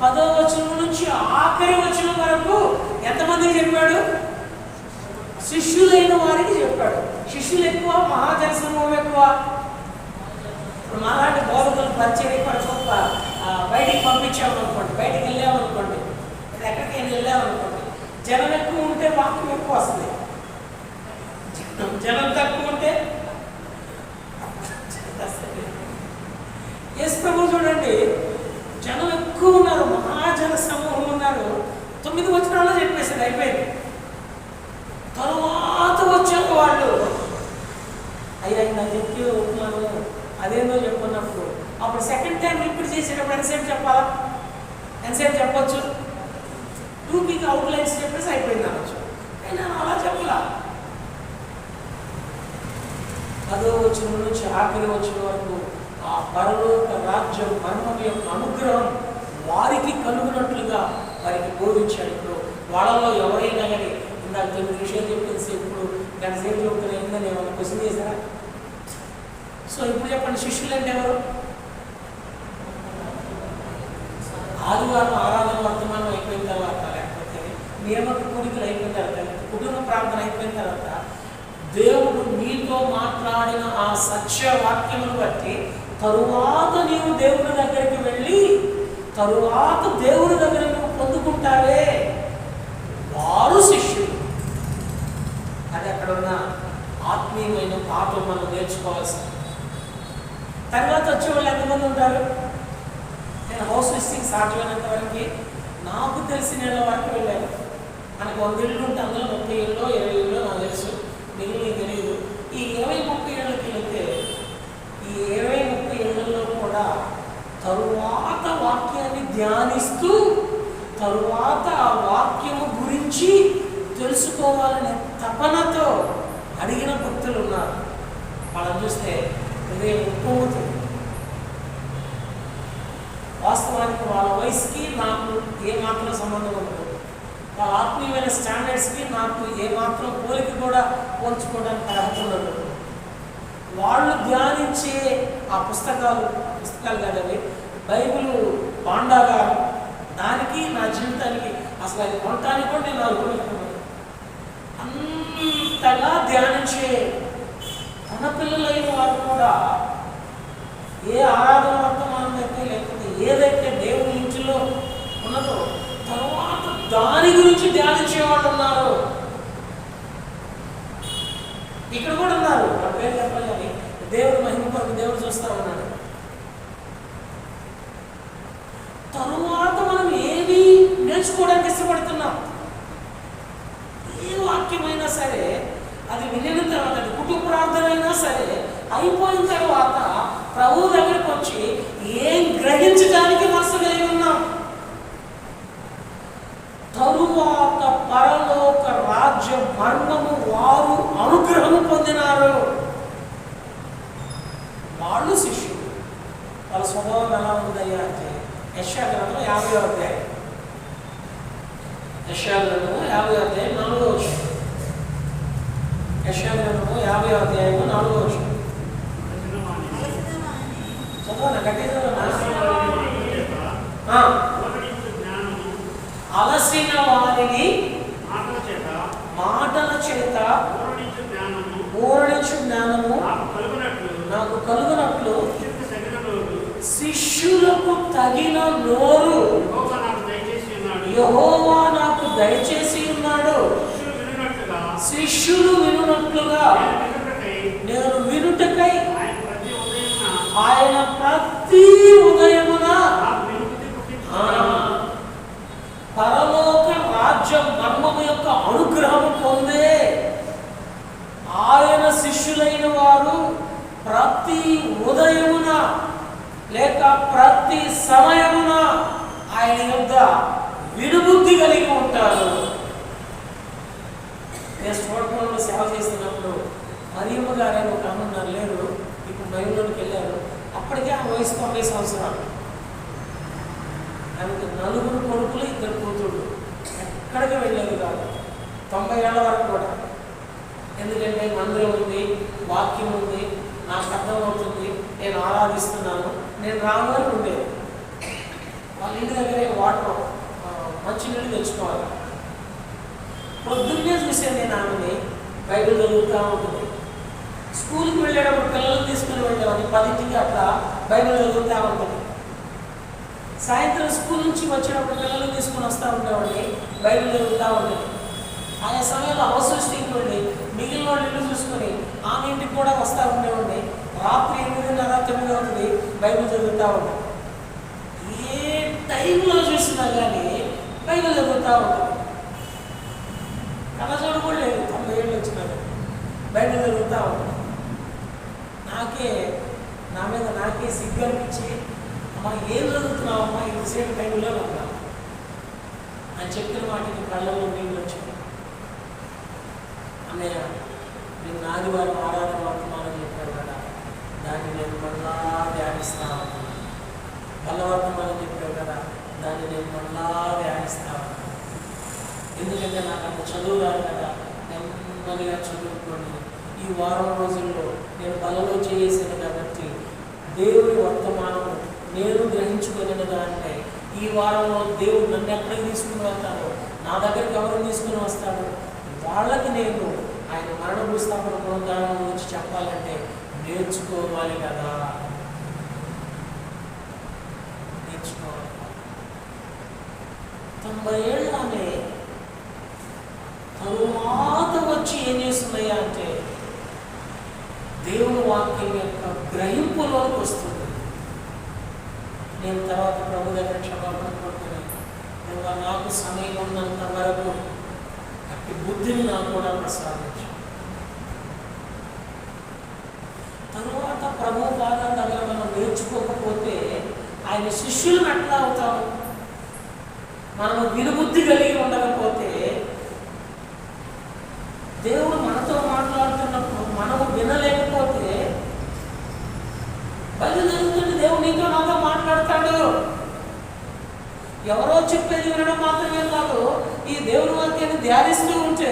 10వ వచనం నుంచి ఆఖరి వచనం వరకు ఎంతమందికి చెప్పాడు? శిష్యులైన వారికి చెప్పాడు. శిష్యులు ఎక్కువ, మహాజన సమూహం ఎక్కువ. ఇప్పుడు మాలాంటి బోధకులు పరిచర్య కొరకు బయటికి పంపించామనుకోండి, బయటికి వెళ్ళామనుకోండి, ఎక్కడికి వెళ్ళామనుకోండి, జనం ఎక్కువ ఉంటే వాక్యం ఎక్కువ వస్తుంది. జనం తక్కువ ఉంటే యేసు ప్రభు చూడండి, జనం ఎక్కువ ఉన్నారు, మహాజన సమూహం ఉన్నారు. 9 వచనాల్లో చెప్పేసారు, అయిపోయింది. తరువాత వచ్చాక వాళ్ళు అయ్యా నాకు చెప్పి ఉంటున్నాను అదేందో చెప్పుకున్నప్పుడు అప్పుడు సెకండ్ టైం రిపీట్ చేసేటప్పుడు ఎంతసేపు చెప్పాలా? ఎంతసేపు చెప్పొచ్చు? 2 వీక్ అవుట్లైన్స్ చెప్పేసి అయిపోయింది అనొచ్చు. అయినా అలా చెప్పలా. 10వ వచనం నుంచి ఆఖరి వచనం వరకు ఆ పరలోక రాజ్యం మర్మం యొక్క అనుగ్రహం వారికి కలుగునట్లుగా వారికి బోధించాడు. ఇప్పుడు వాళ్ళలో ఎవరైనా కానీ ఇందాక 9 విషయాలు చెప్పేసి ఇప్పుడు గంట సేపు చెప్తున్నా ఏందని ఏమన్నా క్వశ్చన్ చేశారా? సో ఇప్పుడు చెప్పండి, శిష్యులు అంటే ఎవరు? ఆదివారం ఆరాధన వర్తమానం అయిపోయిన తర్వాత, లేకపోతే నియమక కూడికలు అయిపోయిన తర్వాత, కుటుంబ ప్రార్థన అయిపోయిన తర్వాత దేవుడు నీతో మాట్లాడిన ఆ సత్య వాక్యమును బట్టి తరువాత నీవు దేవుని దగ్గరికి వెళ్ళి తరువాత దేవుని దగ్గర నువ్వు పొందుకుంటావే, వారు శిష్యులు. అది అక్కడ ఉన్న ఆత్మీయమైన పాఠం మనం నేర్చుకోవాల్సింది. తర్వాత వచ్చే వాళ్ళు ఎంతమంది ఉంటారు? నేను హౌస్ లిస్టింగ్ సాధ్యమైనంత వరకు నాకు తెలిసిన వరకు వెళ్ళాను. మనకు 100 ఇళ్ళు ఉంటే అందులో 30 ఇళ్ళు 20 ఇళ్ళు నాకు తెలుసు, మిగిలిన తెలియదు. ఈ 20-30 ఏళ్ళకి వెళ్తే ఈ 20-30 ఏళ్ళలో కూడా తరువాత వాక్యాన్ని ధ్యానిస్తూ తరువాత ఆ వాక్యము గురించి తెలుసుకోవాలనే తపనతో అడిగిన భక్తులు ఉన్నారు. వాళ్ళని చూస్తే హృదయం ఉప్పొంగుతుంది. వాస్తవానికి వాళ్ళ వయసుకి నాకు ఏమాత్రం సంబంధం ఉండదు. వాళ్ళ ఆత్మీయమైన స్టాండర్డ్స్కి నాకు ఏమాత్రం పోలిక కూడా పోల్చుకోవడానికి అర్హత ఉండదు. వాళ్ళు ధ్యానించే ఆ పుస్తకాలు కదండి, బైబిల్ భాండాగారం, దానికి నా జీవితానికి అసలు అది కొనటానికి కూడా నేను అనుకుంటున్నాను. అంతగా ధ్యానించే తన పిల్లలైన వారు కూడా ఏ ఆరాధన వర్తమానం అయితే లేకపోతే ఏదైతే దేవుని ఇంటిలో ఉన్నదో తర్వాత దాని గురించి ధ్యానించే వాళ్ళు ఉన్నారు. ఇక్కడ కూడా ఉన్నారు, వాళ్ళ పేరు చెప్పాలి కానీ దేవుడు మహిమ కొరకు దేవుడు చూస్తా ఉన్నాడు. తరువాత మనం ఏమి నేర్చుకోవడానికి ఇష్టపడుతున్నాం? ఏ వాక్యమైనా సరే అది వినిన తర్వాత, అది కుటుంబ ప్రార్థన అయినా సరే అయిపోయిన తర్వాత ప్రభు దగ్గరికి వచ్చి ఏం గ్రహించడానికి మనసు కలిగి ఉన్నాం? తరువాత పరలోక రాజ్య మర్మము వారు అనుగ్రహము పొందినారు. వాళ్ళు శిష్యులు. వాళ్ళ స్వభావం ఎలా ఉందయ్యా అంటే యెషయా గ్రంథం 50వ అధ్యాయం, యెషయా గ్రంథము 50వ అధ్యాయం 4వ వచనం. యెషయా గ్రంథము 50వ అధ్యాయం 4వ వచనం. చదవనా? గట్టిగా అలసిన వారిని మాటల చేత ఓడించు జ్ఞానము నాకు కలుగునట్లు శిష్యులకు తగిన నోరు యెహోవా నాకు దయచేసి ఉన్నాడు. శిష్యులు వినున్నట్లుగా నేను వినుటకై ఆయన ప్రతి ఉదయమున పరలోక రాజ్య మర్మము యొక్క అనుగ్రహము పొందే ఆయన శిష్యులైన వారు ప్రతి ఉదయమున లేక ప్రతి సమయమున ఆయన యొద్ద వినుబుద్ధి కలిగి ఉంటారు. నేను స్టోర్లో సేవ చేస్తున్నప్పుడు మరియమ్మ గారు ఒక అమ్మన్నారు, లేరు, ఇప్పుడు బయలులోకి వెళ్ళారు. అప్పటికే ఆ వయసు 90 సంవత్సరాలు. ఆమెకు 4 కొడుకులు 2 కూతుళ్ళు. ఎక్కడికి వెళ్ళేది కాదు 90 ఏళ్ల వరకు కూడా. ఎందుకంటే మందిరం ఉంది, వాక్యం ఉంది, నాకు అర్థమవుతుంది, నేను ఆరాధిస్తున్నాను, నేను రాగానే ఉండేది. వాళ్ళ ఇంటి దగ్గరే వాటర్ మంచినీళ్ళు తెచ్చుకోవాలి. పొద్దున్నే చూసాను నేను ఆమెని బైబిల్ చదువుతూ ఉంటుంది. స్కూల్కి వెళ్ళేటప్పుడు పిల్లలు తీసుకుని వెళ్ళేవాడిని, 10ంటికి అట్లా బైబిల్ చదువుతూ ఉంటుంది. సాయంత్రం స్కూల్ నుంచి వచ్చినప్పుడు పిల్లలు తీసుకుని వస్తూ ఉండేవాడిని, బైబిల్ చదువుతూ ఉండేది. ఆయా సమయంలో అవసరం వెళ్ళి మిగిలిన వాళ్ళు ఇల్లు చూసుకొని ఆమె ఇంటికి కూడా వస్తూ ఉండేవాడిని. రాత్రి 8:30, 9 అవుతుంది, బైబిల్ చదువుతూ ఉంటాం. ఏ టైంలో చూసినా కానీ బైబిల్ చదువుతూ ఉంటాం. కళాశాల కూడా లేదు, 90 ఏళ్ళు వచ్చినారు, బైబిల్ చదువుతూ ఉంటాం. నాకే సిగ్గు అనిపించి, అమ్మా ఏం చదువుతున్నావమ్మా ఇంతసేపు బైబిల్లో ఉంటా అని చెప్పిన వాటికి కళ్ళలో నీళ్ళు వచ్చింది. అన్నయ్య నేను ఆదివారం ఆరాధన వర్తమానం చెప్పాను కదా, దాన్ని నేను మళ్ళా ధ్యానిస్తా ఉన్నాను. బలవర్తమానం చెప్పాను కదా, దాన్ని నేను మళ్ళా ధ్యానిస్తా ఉన్నాను. ఎందుకంటే నాకు అంత చదువు రాదు కదా, నెమ్మదిగా చదువుకొని ఈ వారం రోజుల్లో నేను బలలో చేసాను కాబట్టి దేవుడి వర్తమానము నేను గ్రహించుకునేది అంటే ఈ వారంలో దేవుడు నన్ను ఎక్కడికి తీసుకుని వెళ్తాను, నా దగ్గరికి ఎవరు తీసుకుని వస్తాడు, వాళ్ళకి నేను ఆయన మరణ భూస్థాపన పునరుద్ధానం గురించి చెప్పాలంటే నేర్చుకోవాలి కదా, నేర్చుకోవాలి. 90 ఏళ్ళనే తరువాత వచ్చి ఏం చేస్తున్నాయా అంటే దేవుని వాక్యం యొక్క గ్రహింపులోకి వస్తుంది. నేను తర్వాత ప్రభు దగ్గర క్షమాపణ కోరుతున్నాను, ఇంకా నాకు సమయం ఉన్నంత వరకు అట్టి బుద్ధిని నాకు కూడా ప్రసాదించు. తరువాత ప్రభు పాదం దగ్గర మనం నేర్చుకోకపోతే ఆయన శిష్యులను ఎట్లా అవుతాము? మనము వినుబుద్ధి కలిగి ఉండకపోతే దేవుడు మనతో మాట్లాడుతున్నప్పుడు మనము వినలేకపోతే బయలు జరుగుతుంది. దేవుడు నీతో నాతో మాట్లాడతాడు. ఎవరో చెప్పేది వినడం మాత్రమే కాదు, ఈ దేవుని ధ్యానిస్తూ ఉంటే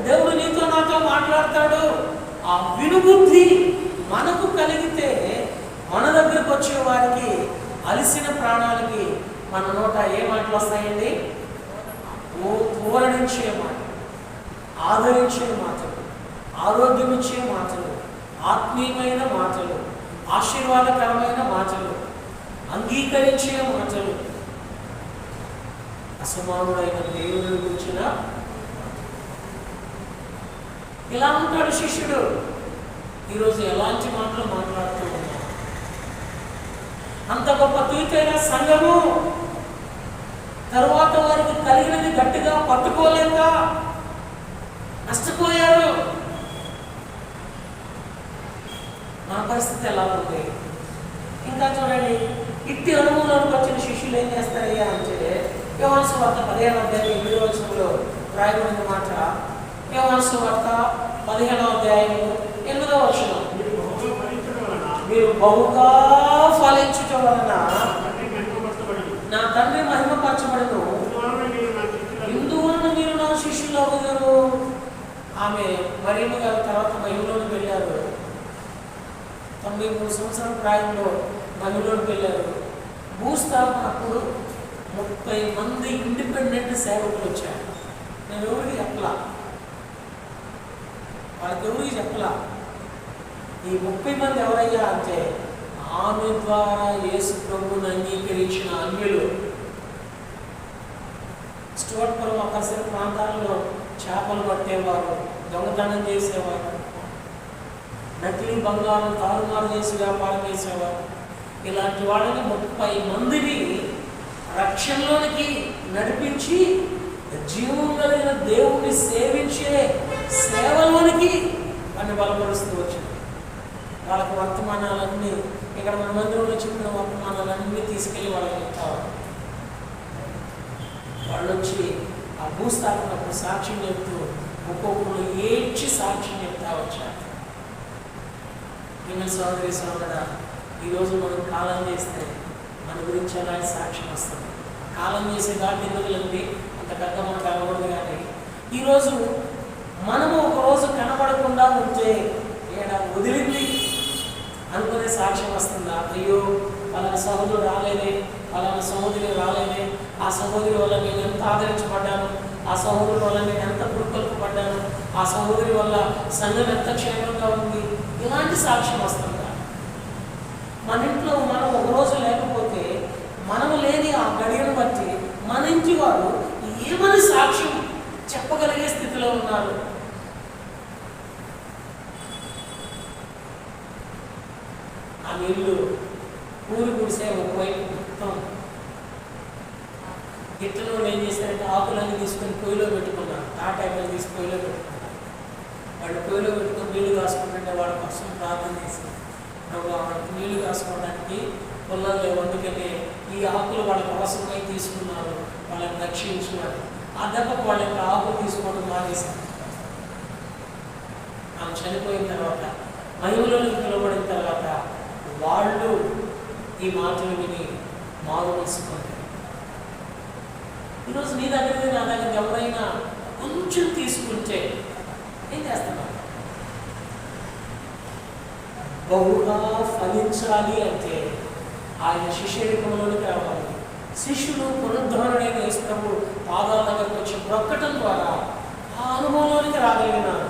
దేవుడు నీతో నాతో మాట్లాడతాడు. ఆ వినుబుద్ధి మనకు కలిగితే మన దగ్గరకు వచ్చే వారికి, అలసిన ప్రాణాలకి మన నోట ఏ మాటలు వస్తాయండి? ఊరడించే మాటలు, ఆదరించే మాటలు, ఆరోగ్యం ఇచ్చే మాటలు, ఆత్మీయమైన మాటలు, ఆశీర్వాదకరమైన మాటలు, అంగీకరించే మాటలు, అసమానుడైన దేవుని గురించిన. ఇలా ఉంటాడు శిష్యుడు. ఈరోజు ఎలాంటి మాటలు మాట్లాడుతూ ఉన్నాడు? అంత గొప్ప తూకైన సంఘము తరువాత వారికి కలిగినది గట్టిగా పట్టుకోలేక నష్టపోయారు. మన పరిస్థితి ఎలా ఉంది? ఇంకా చూడండి, ఇట్టి అనుభవంలోకి వచ్చిన శిష్యులు ఏం చేస్తారయ్యా అంటే, యోహాను సువార్త 15వ అధ్యాయం 8వ వచనంలో రాయబడిన మాట. యోహాను సువార్త 15వ అధ్యాయం 8వ వచనం, మీరు బహుగా ఫలించుట వలన నా తండ్రి మహిమపరచబడును, ఇందువలన మీరు నా శిష్యులు అవ్వగలరు. ఆమె మరియమ్మ గారు తర్వాత మహిమలోకి వెళ్ళారు. 93 సంవత్సరాల ప్రాయంలో మహిమలోకి వెళ్ళారు. భూస్థాపన అప్పుడు 30 మంది ఇండిపెండెంట్ సేవకులు వచ్చారు. నేను ఎవరికి చెప్పలా, వాళ్ళకి ఎవరికి చెప్పలా. ఈ 30 మంది ఎవరయ్యా అంటే, ఆమె ద్వారా యేసు ప్రభువుని అంగీకరించిన అన్యులు. స్టోర్పురం పరిసర ప్రాంతాల్లో చేపలు పట్టేవారు, దొంగతనం చేసేవారు, నకిలీ బంగారం తారుమారు చేసి వ్యాపారం చేసేవారు. ఇలాంటి వాళ్ళని 30 మందిని రక్షణలోనికి నడిపించి జీవం కలిగిన దేవుణ్ణి సేవించే సేవలోనికి అని బలపరుస్తూ వచ్చింది. వాళ్ళకి వర్తమానాలన్నీ, ఇక్కడ మన మందిరంలో చెప్పిన వర్తమానాలన్నీ తీసుకెళ్ళి వాళ్ళకి చెప్తారు. వాళ్ళు వచ్చి ఆ భూస్థాపనప్పుడు సాక్ష్యం చెప్తూ ఒక్కొక్కరు ఏడ్చి సాక్ష్యం చెప్తా వచ్చారు. మిమ్మల్ని సోదరి సోదరా, ఈరోజు మనం కాలం చేస్తే మన గురించి అలాంటి సాక్ష్యం వస్తుంది. కాలం చేసే దాటి ఎందుకులండి అంత పెద్ద మనకు అలవడదు. కానీ ఈరోజు మనము ఒకరోజు కనబడకుండా ఉంటే ఏడా వదిలింది అనుకునే సాక్ష్యం వస్తుందా? అయ్యో పలానా సహోదరుడు రాలేదే, పలానా సహోదరి రాలేదే, ఆ సహోదరి వల్ల నేను ఎంత ఆదరించబడ్డాను, ఆ సహోదరి వల్ల నేను ఎంత పురుకొల్పబడ్డాను, ఆ సహోదరి వల్ల సంఘం ఎంత క్షేమంగా ఉంది, ఇలాంటి సాక్ష్యం వస్తుందా? మన ఇంట్లో మనం ఒకరోజు లేకపోతే మనము లేని ఆ గడియను బట్టి మన ఇంటి వారు ఏమని సాక్ష్యం చెప్పగలిగే స్థితిలో ఉన్నారు? ఆ నీళ్ళు పూరి గుడిసే ఒకవైపు మొత్తం గిట్టలో ఏం చేశారంటే ఆకులన్నీ తీసుకొని పొయ్యిలో పెట్టుకున్నారు. తాటాకులు తీసి పొయ్యిలో పెట్టుకున్నారు. వాళ్ళు పొయ్యిలో పెట్టుకుని నీళ్లు కాసుకుంటుంటే వాళ్ళ కోసం ప్రార్థన చేశారు. వాళ్ళకి నీళ్లు కాసుకోవడానికి పొలాలు లేవు, అందుకని ఈ ఆకులు వాళ్ళ కోసమై తీసుకున్నారు, వాళ్ళని రక్షించినారు. ఆ దెబ్బకు వాళ్ళ యొక్క ఆకులు తీసుకోవడం మానేశారు. ఆమె చనిపోయిన తర్వాత, మహిమలోకి పిలువబడిన తర్వాత వాళ్ళు ఈ మాటలు విని మారు తెలుసుకుంటారు. ఈరోజు నీ దగ్గర నా దగ్గర ఎవరైనా కొంచెం తీసుకుంటే ఏం చేస్తున్నారు? బహుగా ఫలించాలి అంటే ఆయన శిష్యరికంలోనికి రావాలి. శిష్యులు పునరుద్ధరణైన యేసు ప్రభు పాదాల దగ్గరకు వచ్చి బ్రొక్కటం ద్వారా ఆ అనుభవంలోనికి రాగలిగినారు.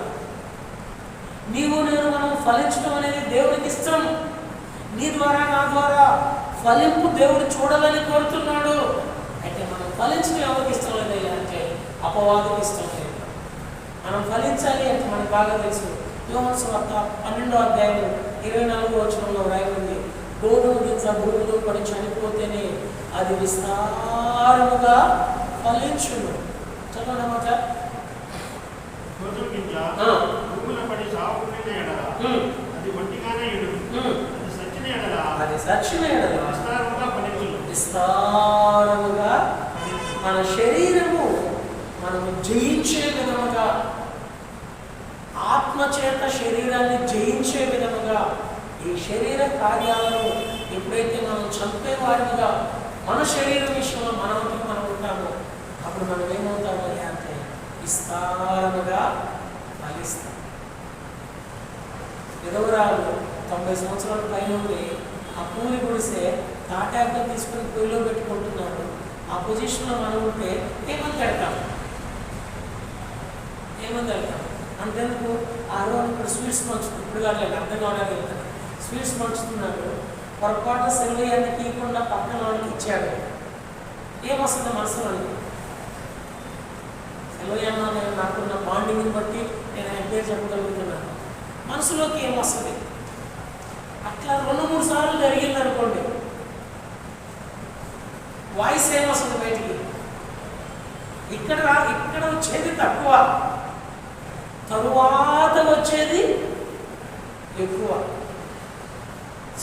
నీవు నేను మనం ఫలించడం అనేది దేవునికి ఇష్టం. నీ ద్వారా నా ద్వారా ఫలింపు దేవుడు చూడాలని కోరుతున్నాడు. అయితే మనం ఫలించడం ఎవరికి ఇష్టం లేదయ్యా అంటే అపవాదికి ఇష్టం లేదు. మనం ఫలించాలి అంటే మనకు బాగా తెలుసు. యోహాను సువార్త 12వ అధ్యాయం 24వ వచనంలో రాయబడింది, గోధుమ గింజ భూమిలో పడి చనిపోతేనే అది విస్తారముగా ఫలించును. చదవనమాట. గోధుమ గింజ భూమిలో పడి సాగుకునే ఎడల అది ఒంటిగానే ఎడును, అది సచ్చిన ఎడల విస్తారముగా మన శరీరము మనము జయించే విధముగా, ఆత్మ చేత శరీరాన్ని జయించే విధముగా ఈ శరీర కార్యాలను ఎప్పుడైతే మనం చంపేవారిగా మన శరీరం విషయంలో మనం ఉంటామో అప్పుడు మనం ఏమవుతామో అంటే విస్తారముగా ఫలిస్తాం. విధవరాలు 90 సంవత్సరాల పైన ఉండి ఆ పూరి గుడిసే తాటాకులు తీసుకుని పూరిలో పెట్టుకుంటున్నాడు. ఆ పొజిషన్లో మనం ఉంటే ఏమని తిడతాం? అంతెందుకు ఆ రోజు ఇప్పుడు స్వీట్స్ పంచుతుంది. ఇప్పుడు కాదు, అర్థం కావడానికి వెళ్తాను. స్వీట్స్ పంచుతున్నాడు, పొరపాటు సెలవుయాన్ని తీయకుండా పక్కన వాళ్ళకి ఇచ్చాడు. ఏమొస్తుంది మనసులో? సెలవుయన్నా నేను నాకున్న బాండింగ్ని బట్టి నేను ఆయన పేరు చెప్పగలుగుతున్నాను. మనసులోకి ఏమొస్తుంది? అట్లా 2-3 సార్లు జరిగింది అనుకోండి, వాయిస్ ఏమొస్తుంది బయటికి? ఇక్కడ వచ్చేది తక్కువ, తరువాత వచ్చేది ఎక్కువ.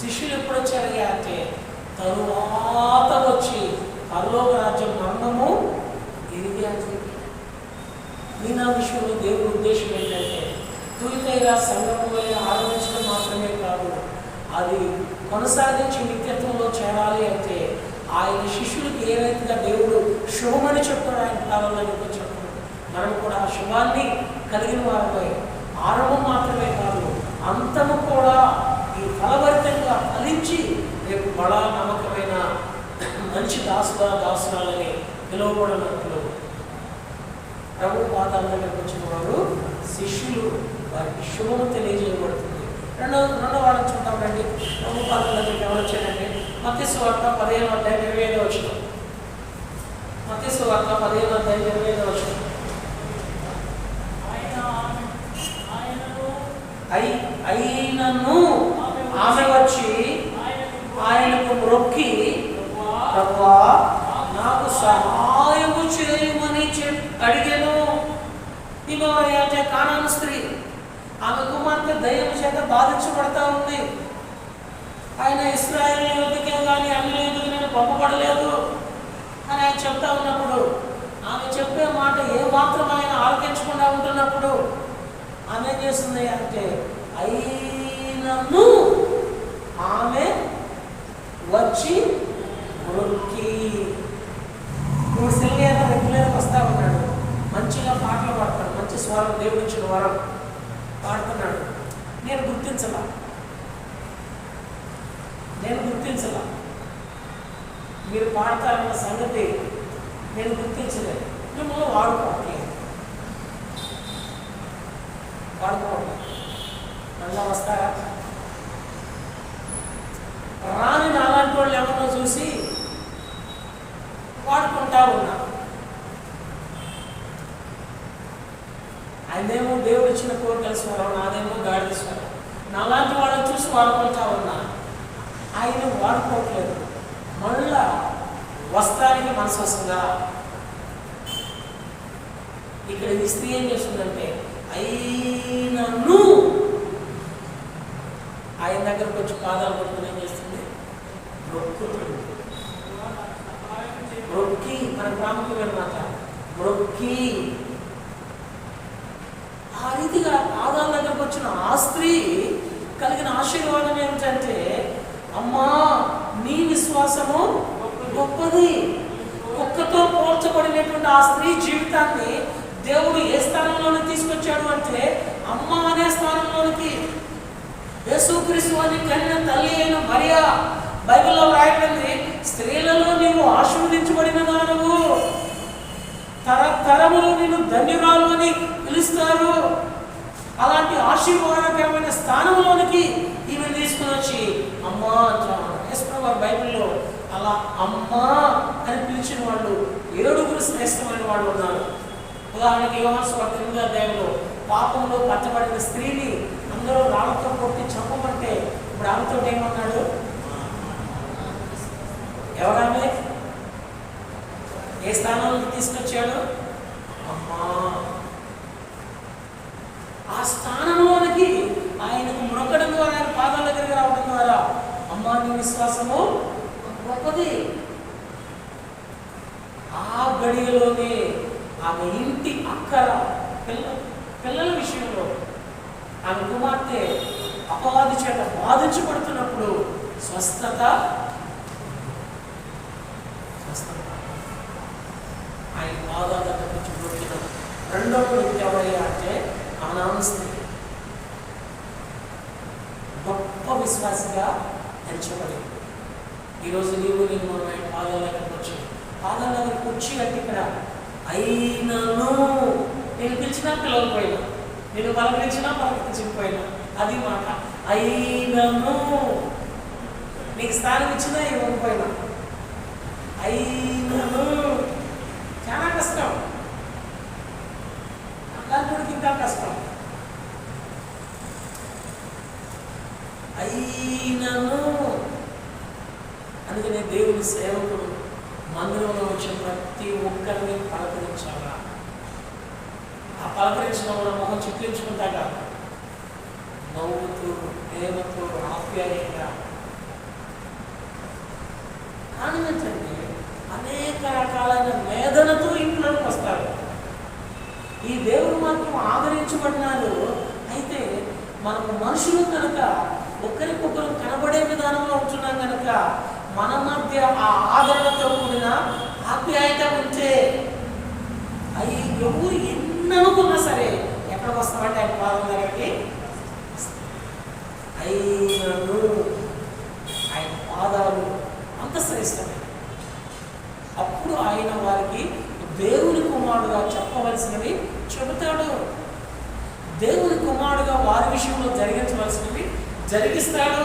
శిష్యులు ఎప్పుడు వచ్చారు అంటే తరువాత వచ్చి పరలోక రాజ్యం మరణము ఇది అని చెప్పి. నా విషయంలో దేవుడి ఉద్దేశం ఏంటంటే తూలికైగా సంఘంలో ఆరంభించడం మాత్రమే కాదు, అది కొనసాగించి నిత్యత్వంలో చేరాలి అంటే ఆయన శిష్యులకు ఏ రీతిగా దేవుడు శుభమని చెప్పాడు ఆయన కాలంలో చెప్పాడు. మనం కూడా ఆ శుభాన్ని కలిగిన వారిపై ఆరంభం మాత్రమే కాదు, అంతము కూడా ఈ ఫలభరితంగా ఫలించి రేపు బడా నమ్మకమైన మంచి దాసురాలని పిలువబడినట్లు ప్రభు పాదాల దగ్గరకు వచ్చిన వారు శిష్యులు, వారికి శుభము తెలియజేయబడుతుంది. రెండో వారం చూద్దాం రండి. ప్రభు పాదాల దగ్గరికి ఎవరు వచ్చారంటే మత్తయి సువార్త 15:25 వచనం. మత్తయి సువార్త 15:25 వచనం. అయినను ఆమె వచ్చి ఆయనకు మొక్కి, ప్రభువా నాకు సహాయము చేయమని అడిగాను. ఇగో కానాను స్త్రీ, ఆమె కుమార్తె దయ్యం చేత బాధించబడతా ఉంది. ఆయన ఇశ్రాయేలు యువతికే కానీ అన్ని యువతికి నేను పంపబడలేదు అని ఆయన చెప్తా ఉన్నప్పుడు, ఆమె చెప్పే మాట ఏ మాత్రం ఆయన ఆలకించకుండా ఉంటున్నప్పుడు ఆమె ఏం చేస్తుంది అంటే అయినను ఆమె వచ్చి మొక్కి. ఇప్పుడు సెల్లియాత రెగ్యులర్గా వస్తూ ఉన్నాడు, మంచిగా పాటలు పాడతాడు, మంచి స్వరం దేవుడు ఇచ్చిన వరం పాడుతున్నాడు. నేను గుర్తించలా మీరు పాడతారన్న సంగతి నేను గుర్తించలేదు. మిమ్మల్ని వాడుకోవట్లేదు మళ్ళా వస్తారా? రాని నాలాంటి వాళ్ళు ఎవరినో చూసి వాడుకుంటా ఉన్నా. ఆయనేమో దేవుడు ఇచ్చిన కోరికల స్వరం, నాదేమో గాడిద స్వరం. నాలాంటి వాళ్ళని చూసి వాడుకుంటా ఉన్నా, ఆయన వాడుకోవట్లేదు. మళ్ళా వస్త్రానికి మనసు వస్తుందా? ఇక్కడ ఈ స్త్రీ ఏం చేస్తుందంటే అయినను ఆయన దగ్గరకు వచ్చి పాదాలు పట్టుకుని ఏం చేస్తుంది? మొక్కి. మన ప్రాముఖ్యమైన మాట మొక్కి. ఆ రీతిగా పాదాల దగ్గరకు వచ్చిన ఆ స్త్రీ కలిగిన ఆశీర్వాదం ఏమిటంటే, అమ్మా నీ విశ్వాసము గొప్పది. ఒక్కతో పోల్చబడినటువంటి ఆ స్త్రీ జీవితాన్ని దేవుడు ఏ స్థానంలోకి తీసుకొచ్చాడు అంటే అమ్మ అనే స్థానంలోనికి. యేసుక్రీస్తు అని కన్య తల్లి అయిన మరియా, బైబిల్లో రాయబడింది, స్త్రీలలో నీవు ఆశీర్వదించబడిన దానవు, తరతరములు నిన్ను ధన్యురాలు అని పిలుస్తారు. అలాంటి ఆశీర్వాదకరమైన స్థానంలోనికి ఈమె తీసుకుని వచ్చి అమ్మా అంటారు. బైబిల్లో అలా అమ్మా అని పిలిచిన వాళ్ళు 7 శ్రేష్టమైన వాళ్ళు ఉన్నారు. ఉదాహరణకి యోహాను సువార్త 8వ అధ్యాయంలో పాపంలో పట్టబడిన స్త్రీని అందరూ రాళ్ళతో కొట్టి చంపమంటే ఇప్పుడు ఆమెతో ఏమన్నాడు? ఎవరామె? ఏ స్థానంలోకి తీసుకొచ్చాడు? అమ్మా. ఆ స్థానంలోనికి ఆయనకు మొక్కడం ద్వారా, ఆయన పాదాల దగ్గరికి రావడం ద్వారా అమ్మా నీ విశ్వాసము గొప్పది. ఆ గడియలోనే ఆమె ఇంటి అక్కర పిల్లల విషయంలో ఆమె కుమార్తె అపవాది చేత బాధించబడుతున్నప్పుడు స్వస్థత ఆయన పాదాల దగ్గర నుంచి రెండవ వ్యక్తి ఎవరయ్యా అంటే కానాను స్త్రీ. గొప్ప విశ్వాసిగా ఎంచబడింది. ఈరోజు నీవు నేను మనం ఆయన పాదాల దగ్గరకు వచ్చి అంటే ఇక్కడ అయినను నేను పిలిచినా పిలవకపోయినా, నేను పలకరించినా పలకరించకపోయినా, అది మాట. అయినను నీకు స్థానం ఇచ్చినా ఇవ్వకపోయినా, అయినను చాలా కష్టం. అలాంటి ఇంకా కష్టం. అయినను అందుకనే దేవుని సేవకుడు మందిరంలో వచ్చిన ప్రతి ఒక్కరిని పలకరించాలా. ఆ పలకరించడం వల్ల మొహం చిట్లించుకుంటా కాదు, నవ్వుతూ ప్రేమతో ఆప్యాయంగా. కానీ ఏంటంటే అనేక రకాలైన వేదనతో ఇంట్లోకి వస్తారు. ఈ దేవుడు మాత్రం ఆదరించబడినాడు. అయితే మనకు మనుషులు కనుక ఒకరికొకరు కనబడే విధానంలో ఉంటున్నాం కనుక మన మధ్య ఆ ఆదరణతో కూడిన ఆప్యాయత ఉంటే అవి ఎవరు ఎన్ననుకున్నా సరే ఎక్కడికి వస్తామంటే ఆయన పాదం దగ్గరికి అయినను ఆయన పాదాలు అంత శ్రేష్టమే. అప్పుడు ఆయన వారికి దేవుని కుమారుడుగా చెప్పవలసినవి చెబుతాడు. దేవుని కుమారుడుగా వారి విషయంలో జరిగించవలసినవి జరిగిస్తాడు.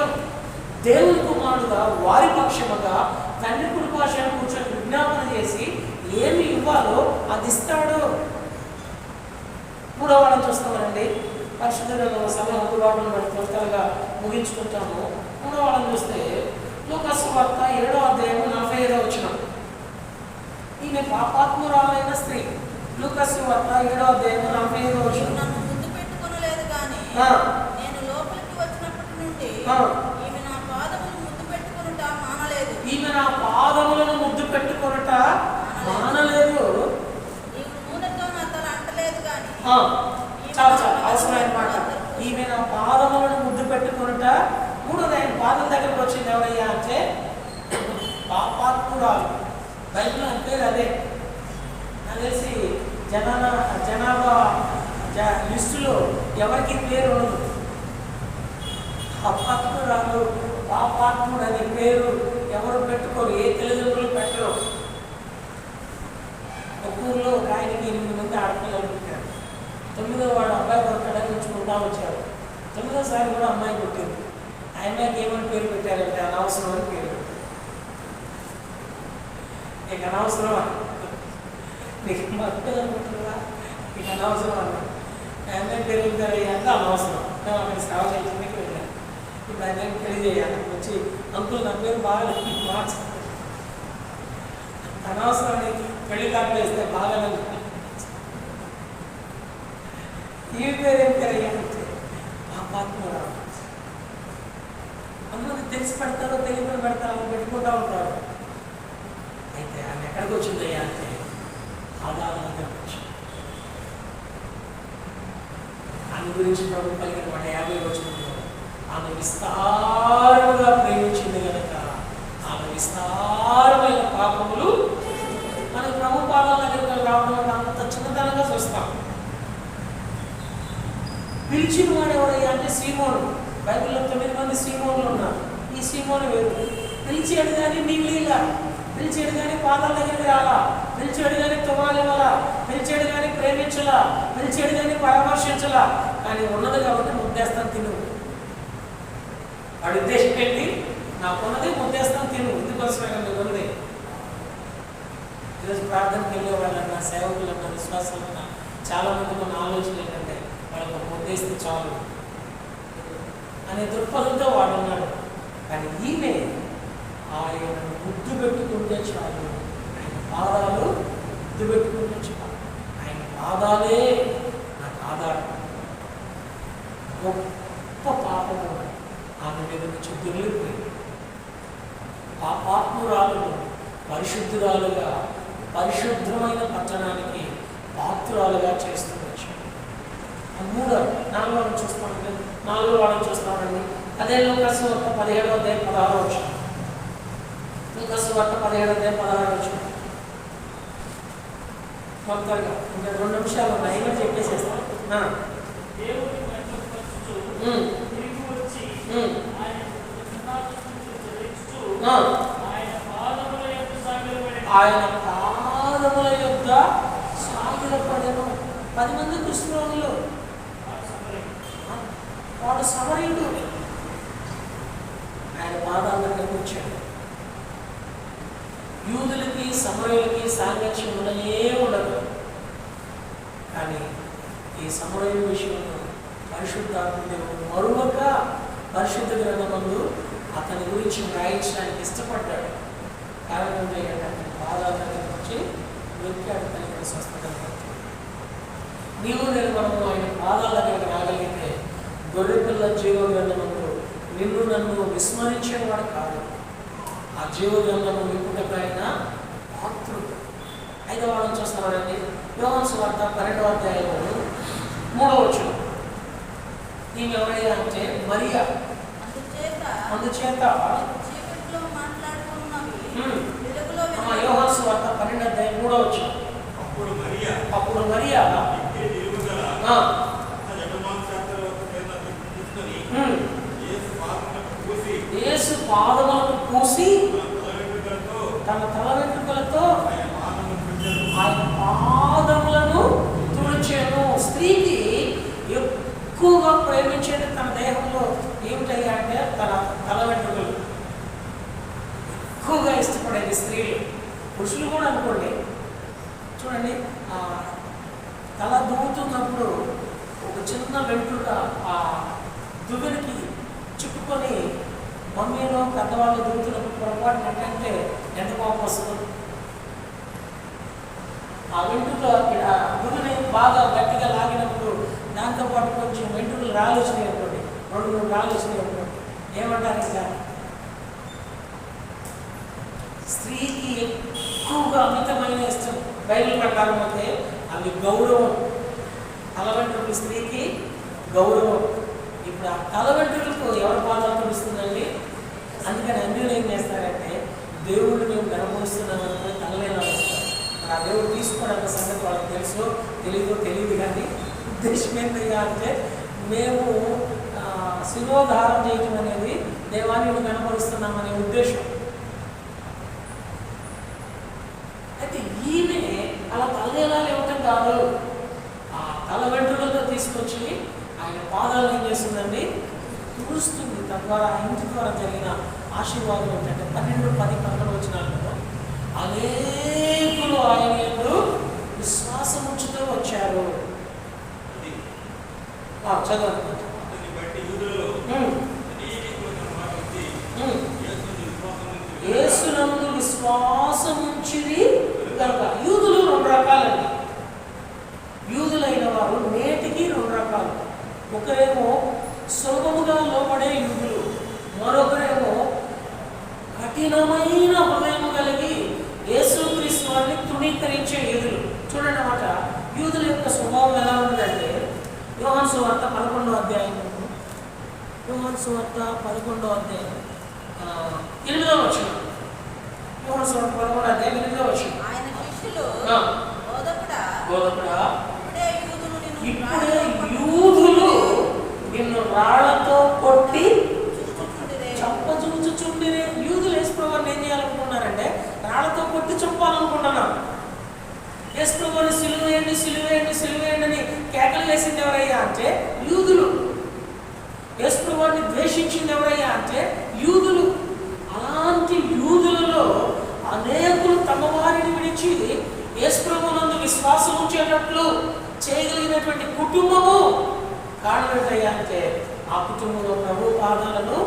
దేవుని కుమారుడుగా వారి పక్షముగా తండ్రి కుడిపాశాన్ని కూర్చొని విజ్ఞాపన చేసి ఏమి ఇవ్వాలో అది ఇస్తాడు. మూడవ వాళ్ళని చూస్తామండి. పరిశుద్ధులలో సమయం అందుబాటులో మనం త్వరగా ముగించుకుంటాము. మూడవ వాళ్ళని చూస్తే లూకాసు సువార్త 7వ అధ్యాయము 45వ వచనం. ఈమె పాపాత్మురాలైన స్త్రీ. లూకాసు సువార్త 7వ అధ్యాయము 45వ వచనం. నన్ను ముద్దు పెట్టుకొనలేదు కానీ నేను లోపలికి వచ్చినప్పటి నుండి ఈమె నా పాదములను ముద్దు పెట్టుకొనుట మానలేదు. ఈమె నా పాదములను ముద్దు పెట్టుకొనుట మానలేదు. నీవు నూనెతో నా తల అంటలేదు కానీ చాలా అవసరమైన మాట. ఈమె నా పాదములను ముద్దు పెట్టుకొనుట. మూడోది ఆయన పాదం దగ్గరకు వచ్చింది ఎవరయ్యా అంటే పాపాత్మురాలు. బైబిల్ అంటే అదే నాకు తెలిసి జనాభా లిస్టులో ఎవరికి పేరు ఉండదు. పాపాత్మురాలు, పాపాత్ముడు అనే పేరు ఎవరు పెట్టుకోరు, ఏ తల్లిదండ్రులు పెట్టరు. ఒక ఊర్లో ఒక ఆయనకి 8 మంది ఆడపిల్లలు పుట్టారు. 9వ వాడు అబ్బాయి పుట్టాడని ఉంచుకుంటా వచ్చారు. 9వసారి కూడా అమ్మాయి పుట్టింది. ఆయనకి ఏమని పేరు పెట్టారంటే అనవసరం అని పేరు. నీకు అనవసరమా, నీకు మక్కలు అనుకుంటున్నా, నీకు అనవసరం అన్న ఆయన పేరు పెట్టారయ్యా అంటే అనవసరం. మేము అక్కడ సేవ చేయడానికి వెళ్ళాను. ఇప్పుడు ఆయన పెళ్లి చేయాలి వచ్చి అంకుల్ నా పేరు బాగా మార్చు, అనవసరం పెళ్లి కార్డులు వేస్తే బాగా ఈ పేరు ఏం పేరయ్యా అంటే పాపాత్మురాలు. అందరూ తెలిసి పెడతారో తెలియని పెడతారో పెట్టుకుంటూ ఉంటారు. అయితే ఆమె ఎక్కడికి వచ్చిందయ్యా అంటే ఆదాల దగ్గరకు వచ్చింది. ఆమె గురించి ప్రభు కలిగిన మాట 50 వచనంలో ఆమె విస్తారముగా ప్రేమించింది కనుక ఆమె విస్తారమైన పాపములు. మన ప్రభు పాదాల దగ్గరకు రావడం అంత చిన్నతనంగా చూస్తాం. పిలిచిన వాడు ఎవరయ్యా అంటే సీమోను. బైబిల్లో 9 మంది సీమోన్లు ఉన్నారు. ఈ సీమోను వేరు. పిలిచాడు కానీ మిగిలిలా, పిలిచాడు కానీ పాదాల దగ్గరికి రాలా, పిలిచాడు కానీ తుమాలివ్వాలా, పిలిచాడు కానీ ప్రేమించలా, పిలిచాడు కానీ పరామర్శించలా. కానీ ఉన్నది కాబట్టి ముద్దేస్తాను తిను. వాడి ఉద్దేశం ఏంటి? నాకున్నది ముద్దేస్తాను తిను. ఇందుకోసమే కదా ఉంది. ఈరోజు ప్రార్థనకి వెళ్ళే వాళ్ళన్నా, సేవకులన్నా, విశ్వాసాలన్నా చాలా మంది మన ఆలోచన ఏంటంటే వాళ్ళకు ముద్దేస్తే చాలు అనే దృక్పథంతో వాడు ఉన్నాడు. కానీ ఈమె ఆయన ముద్దు పెట్టుకుంటే చాలు, ఆయన పాదాలు ముద్దు పెట్టుకుంటే చాలు, ఆయన పాదాలే నాకు ఆధారం. గొప్ప పాపము ఆమె మీద నుంచి దొరికిపోయింది. పాపాత్మురాలు పరిశుద్ధురాలుగా పరిశుద్ధమైన పట్టణానికి పాత్రురాలుగా చేస్తూ వచ్చాడు. 4వ చూస్తామండి. 4వ వాడిని చూస్తామండి. అదే లూకాసు వార్త 17వ అధ్యాయం 16వ వచనం. లూకాసు వార్త 17వ అధ్యాయం 16వ వచనం. కొత్తగా ఇంకా 2 నిమిషాలు ఉన్నాయి కూడా చెప్పేసేస్తాను. దేవుని మహిమపరచుచు తిరిగి వచ్చి ఆయన ఆయన పాదముల యొద్ద సాగిలపడెను. 10 మంది కుష్ఠరోగులు, వాడు సమరయుడు. ఆయన పాదాల దగ్గర కూర్చాడు. యూదులకి సమరయులకి సాంగత్యం ఉండనే ఉండదు. కానీ ఈ సమరయుల విషయంలో పరిశుద్ధాత్మ దేవుడు మరొక పరిశుద్ధ గ్రంథమందు అతని గురించి వ్రాయించడానికి ఇష్టపడ్డాడు. కారణం ఏంటంటే అతని పాదాల దగ్గరికి వచ్చి వెతికాడు, తనకి స్వస్థత. నీవు నేను మనము ఆయన పాదాల దగ్గరికి రాగలిగితే గొర్రెపిల్ల జీవ గ్రంథమందు నిన్ను నన్ను విస్మరించేవాడు కాదు. ఆ జీవ గ్రంథము విప్పుటకు ఆయన పాత్రుడు. 5వ వారం చూస్తున్నాడండి. యోహాను సువార్త 12వ అధ్యాయంలో 3వ వచనం. ఈమె ఎవరైనా అంటే మరియా. అందుచేత యోహాను సువార్త 12వ అధ్యాయం 3వ వచనం. అప్పుడు మరియా యేసు పాదములకు పూసి తన తల వెంట్రుకలతో ఆయన పాదములను తుడిచాను. స్త్రీకి ఎక్కువగా ప్రేమించేది తన దేహంలో ఏమిటయ్యా అంటే తన తల వెంట్రుకలు. ఎక్కువగా ఇష్టపడేది స్త్రీలు, పురుషులు కూడా అనుకోండి. చూడండి, తల దువ్వుతున్నప్పుడు ఒక చిన్న వెంట్రుక ఆ దువ్వెనకి చుట్టుకొని మమ్మీలో పెద్దవాళ్ళు దువ్వుతున్నప్పుడు పొరపాటు ఏంటంటే ఎంత కోపం వస్తుంది. ఆ వెంట్రుక దువ్వెని బాగా గట్టిగా లాగినప్పుడు దాంతోపాటు కొంచెం వెంట్రుకలు రాలేసినాయి అనుకోండి, 2-3 రాలేసినాయి అనుకోండి, ఏమంటారు ఇంకా? స్త్రీకి ఎక్కువగా అమితమైన ఇష్టం. బైబిల్ ప్రకారం అయితే అవి గౌరవం. తల వెంట్రుకలు స్త్రీకి గౌరవం. ఇప్పుడు ఆ తల వెంట్రుకలకు ఎవరి పాదాలు తుడుస్తుందండి? అందుకని అన్యులు ఏం చేస్తారంటే దేవుడు మేము గర్భమిస్తున్నామని తలలేలా వస్తారు. ఆ దేవుడు తీసుకోవడానికి సంగతి వాళ్ళకి తెలుసు తెలియదు కానీ ఉద్దేశం ఏంటంటే అంటే మేము శిరోధారం చేయటం అనేది దేవాన్ని కనపరుస్తున్నామనే ఉద్దేశం. అయితే ఈమె అలా తలలేలాలు ఇవ్వటం కాదు, ఆ తల వెంట్రుకలతో తీసుకొచ్చి ఆయన పాదాలు ఏం చేస్తుందండి? తుడుస్తుంది. తద్వారా ఇంటి ద్వారా జరిగిన ఆశీర్వాదం ఏంటంటే 12-10 వచనాలలో అనేకులు ఆయన యందు విశ్వాసముంచుతూ వచ్చారు. చదవండి. యేసునందు విశ్వాసముంచిరి కనుక. యూదులు 2 రకాలండి. యూదులైన వారు నేటికి 2 రకాలు. ఒకరేమో సులభముగా లోపడే యూదులు, మరొకరేమో కఠినమైన హృదయము కలిగి యేసుక్రీస్తు వారిని తృణీకరించే యూదులు. చూడండి అన్నమాట, యూదుల యొక్క స్వభావం ఎలా ఉందంటే యోహాను సువార్త 11వ అధ్యాయం 8వ వచనం. యోహాను సువార్త 11వ అధ్యాయం 8వ వచనం. ఆయన శిష్యులు బోధకుడా ఇప్పుడే యూదులు నిన్ను రాళ్లతో కొట్టి చంపచూచుచుండిరే. యూదులు యేసుప్రభువుని ఏం చేయాలనుకున్నారంటే రాళ్లతో కొట్టి చంపాలనుకుంటున్నారు. యేసుప్రభువుని సిలువేయండి అని కేకలు వేసింది ఎవరయ్యా అంటే యూదులు. యేసుప్రభువుని ద్వేషించింది ఎవరయ్యా అంటే యూదులు. అలాంటి యూదులలో అనేకులు తమ వారిని విడిచి యేసుప్రభువునందు విశ్వాసం ఉంచేటట్లు చేయగలిగినటువంటి కుటుంబము కారణం ఏంటయ్యా అంటే ఆ కుటుంబంలో ప్రభు పాదాలను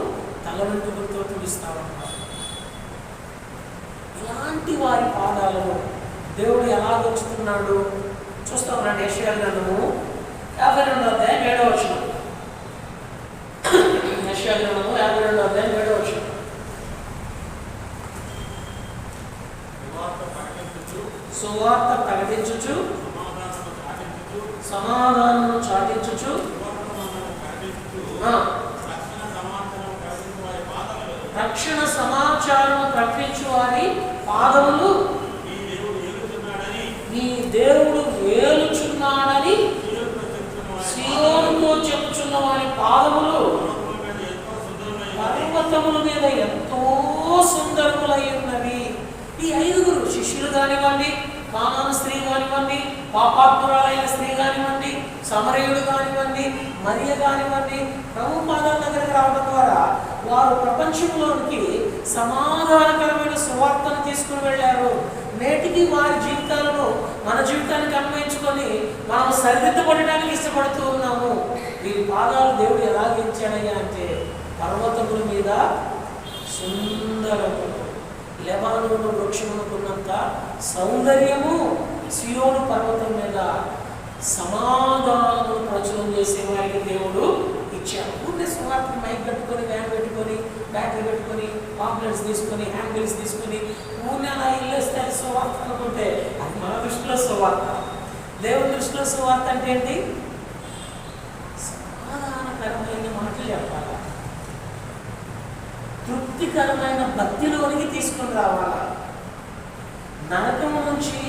తల వెంట్రుకలతో తుడిస్తామన్నారు. ఇలాంటి వారి పాదాలను దేవుడు ఎలా దోచుతున్నాడు చూస్తామన్నాడు. యెషయా గ్రంథము 52వ అధ్యాయం 7వ వచనం. యెషయా గ్రంథము 52వ అధ్యాయం 7వ వచనం. సువార్త ప్రకటించుచు సమాధానము చాటించుచు రక్షణ సమాచారం ప్రకటించు వారి పాదములు నీ దేవుడు వేలుచున్నాడని సీయోనుతో చెప్పుచున్న వారి పాదములు పర్వతముల మీద ఎంతో సుందరములై ఉన్నవి. ఈ 5 శిష్యులు కానివ్వండి, కానాను స్త్రీ కానివ్వండి, పాపాత్మురాలైన స్త్రీ కానివ్వండి, సమరయుడు కానివ్వండి, మరియ కానివ్వండి, ప్రభు పాదాల దగ్గరికి రావడం ద్వారా వారు ప్రపంచంలోనికి సమాధానకరమైన సువార్తను తీసుకుని వెళ్ళారు. నేటికి వారి జీవితాలను మన జీవితానికి అన్వయించుకొని మనం సరిదిద్దబడడానికి ఇష్టపడుతూ ఉన్నాము. వీరి పాదాలు దేవుడు ఎలాగించాడయ్యా అంటే పర్వతముల మీద సుందరము, లెబానోను వృక్షముకున్నంత సౌందర్యము సియోను పర్వతం మీద సమాధానము ప్రచురం చేసే వారికి దేవుడు ఇచ్చాడు. ఊరినే సువార్త మైక్ కట్టుకొని, వ్యాన్ పెట్టుకొని, బ్యాటరీ పెట్టుకొని, పాంప్లెట్స్ తీసుకొని, హ్యాండిల్స్ తీసుకొని ఊరినే అలా ఇల్లేస్తే అది సువార్త అనుకుంటే అది మన దృష్టిలో సువార్త. దేవుని దృష్టిలో సువార్త అంటే ఏంటి? సమాధానకరమైన మాటలు చెప్పాలి, తృప్తికరమైన భక్తిలోనికి తీసుకుని రావాలా, నరకం నుంచి